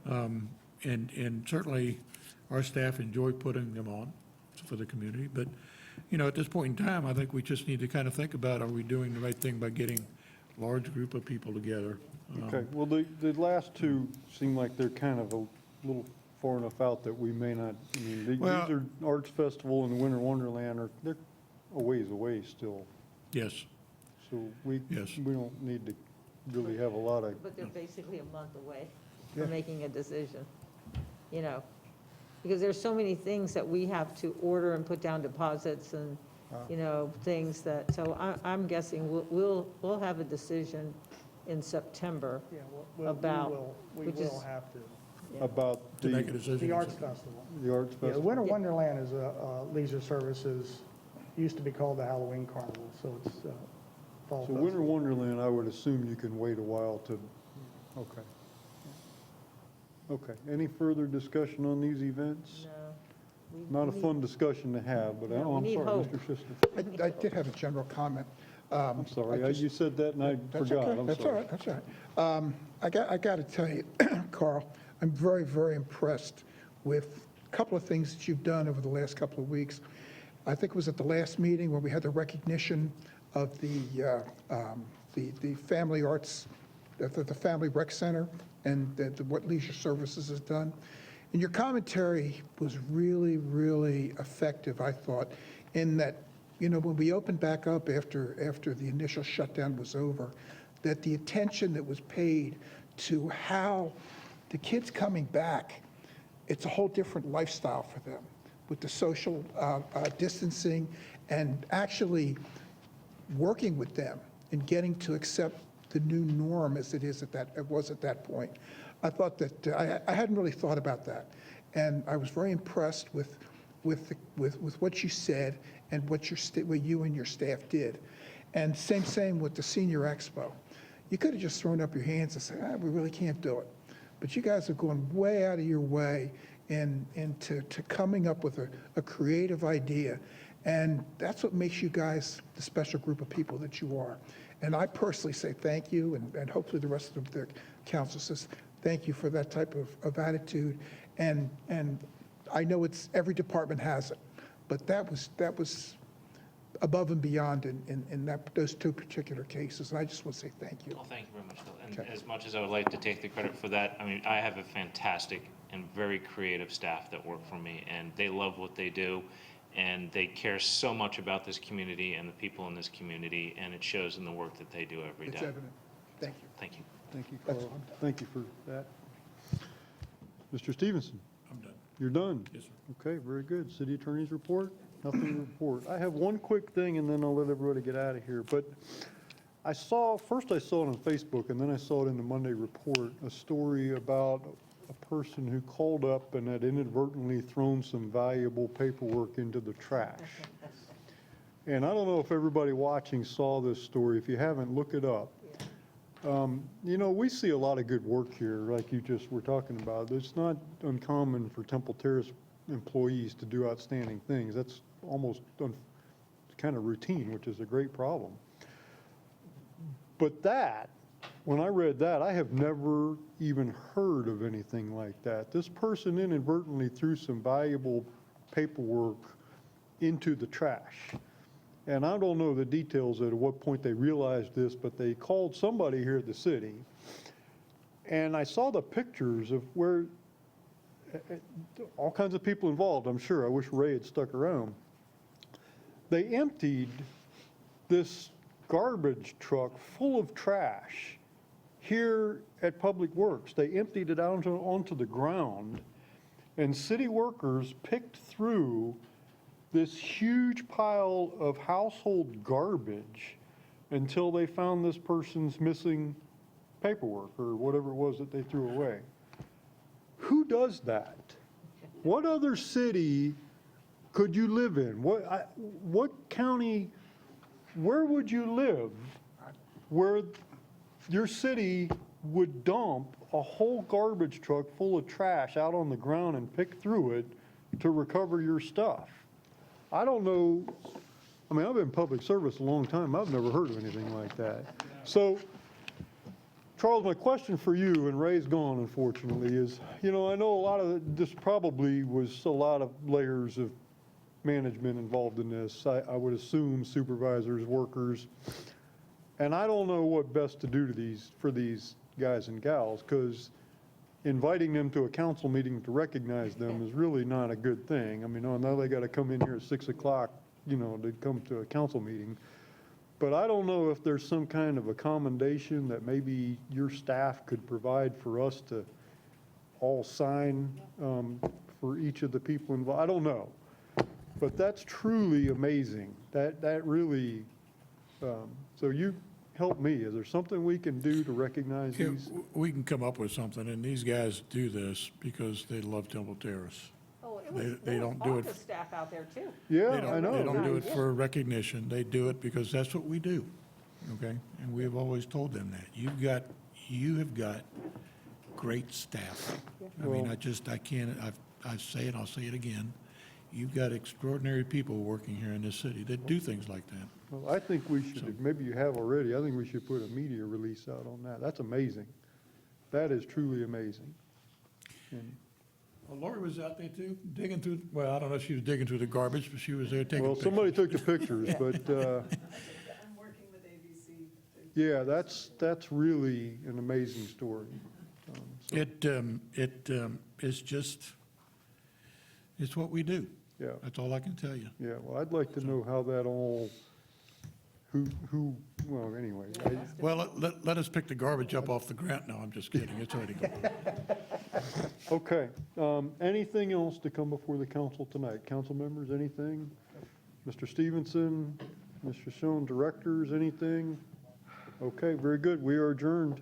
and certainly our staff enjoy putting them on for the community. But, at this point in time, I think we just need to kind of think about, are we doing the right thing by getting a large group of people together? Okay, well, the last two seem like they're kind of a little far enough out that we may not, these Well- are Arts Festival and the Winter Wonderland, they're a ways away still. Yes, So we Yes. don't need to really have a lot of, But they're basically a month away Yeah. from making a decision, because there's so many things that we have to order and put down deposits and, things that, so I'm guessing we'll have a decision in September Yeah, we about, will which is- have to. about To make a the decision. The Arts Festival. Arts Yeah, the Festival? Winter Wonderland is a leisure services, used to be called the Halloween Carnival, so it's fall So festival. Winter Wonderland, I would assume you can wait a while to, okay. Okay, any further discussion on these events? Not a fun discussion to have, but, No, oh, we I'm need sorry, hope. Mr. Schuster. I did have a general comment. I'm sorry, I just- you said that and I That's forgot, okay. I'm That's all sorry. right, that's all right. I got to tell you, Carl, I'm very, very impressed with a couple of things that you've done over the last couple of weeks. I think it was at the last meeting where we had the recognition of the family arts, the Family Rec Center, and what Leisure Services has done. And your commentary was really, really effective, I thought, in that, you know, when we opened back up after the initial shutdown was over, that the attention that was paid to how the kids coming back, it's a whole different lifestyle for them with the social distancing and actually working with them and getting to accept the new norm as it was at that point. I thought that I hadn't really thought about that, and I was very impressed with what you said and what you and your staff did. And same with the Senior Expo. You could have just thrown up your hands and said, we really can't do it. But you guys are going way out of your way into coming up with a creative idea. And that's what makes you guys the special group of people that you are. And I personally say thank you, and hopefully the rest of the council says thank you for that type of attitude. And I know it's every department has it, but that was above and beyond in those two particular cases. And I just want to say thank you. Well, thank you very much, Phil. And Okay. as much as I would like to take the credit for that, I mean, I have a fantastic and very creative staff that work for me, and they love what they do, and they care so much about this community and the people in this community, and it shows in the work that they do every day. It's evident. Thank you. Thank you. Thank you, That's Carl. Thank you for that. Mr. Stevenson, I'm done. you're done? Yes, sir. Okay, very good. City Attorney's report? Nothing to report. I have one quick thing, and then I'll let everybody get out of here. But first I saw it on Facebook, and then I saw it in the Monday report, a story about a person who called up and had inadvertently thrown some valuable paperwork into the trash. And I don't know if everybody watching saw this story. If you haven't, look it up. You know, we see a lot of good work here, like you just were talking about. It's not uncommon for Temple Terrace employees to do outstanding things. That's almost kind of routine, which is a great problem. But when I read that, I have never even heard of anything like that. This person inadvertently threw some valuable paperwork into the trash. And I don't know the details at what point they realized this, but they called somebody here at the city. And I saw the pictures of where all kinds of people involved, I'm sure. I wish Ray had stuck around. They emptied this garbage truck full of trash here at Public Works. They emptied it out onto the ground, and city workers picked through this huge pile of household garbage until they found this person's missing paperwork or whatever it was that they threw away. Who does that? What other city could you live in? What county, where would you live where your city would dump a whole garbage truck full of trash out on the ground and pick through it to recover your stuff? I don't know. I mean, I've been in public service a long time. I've never heard of anything like that. So, Charles, my question for you, and Ray's gone, unfortunately, is, you know, I know a lot of this probably was a lot of layers of management involved in this. I would assume supervisors, workers, and I don't know what best to do for these guys and gals, because inviting them to a council meeting to recognize them is really not a good thing. I mean, I know they got to come in here at 6 o'clock, you know, to come to a council meeting. But I don't know if there's some kind of accommodation that maybe your staff could provide for us to all sign for each of the people involved. I don't know. But that's truly amazing. That really, so help me. Is there something we can do to recognize Yeah, these? we can come up with something, and these guys do this because they love Temple Terrace. Oh, it They- was, they there don't was do it- office staff out there too. Yeah, They don't- I know. They don't do it Yeah. for recognition, they do it because that's what we do, okay? And we have always told them that. You have got great staff. I mean, I can't, I say it, I'll say it again. You've got extraordinary people working here in this city that do things like that. Well, I think we should, maybe you have already, I think we should put a media release out on that. That's amazing. That is truly amazing. And, Well, Lori was out there too, digging through, well, I don't know if she was digging through the garbage, but she was there taking well, pictures. somebody took the pictures, but, I'm working with ABC. yeah, that's really an amazing story. So, It's just, it's what we do. Yeah. That's all I can tell you. Yeah, well, I'd like to know how that all, who, well, anyway. Well, let us pick the garbage up off the ground. No, I'm just kidding. It's already gone. Okay, anything else to come before the council tonight? Council members, anything? Mr. Stevenson, Mr. Schoen, directors, anything? Okay, very good. We are adjourned.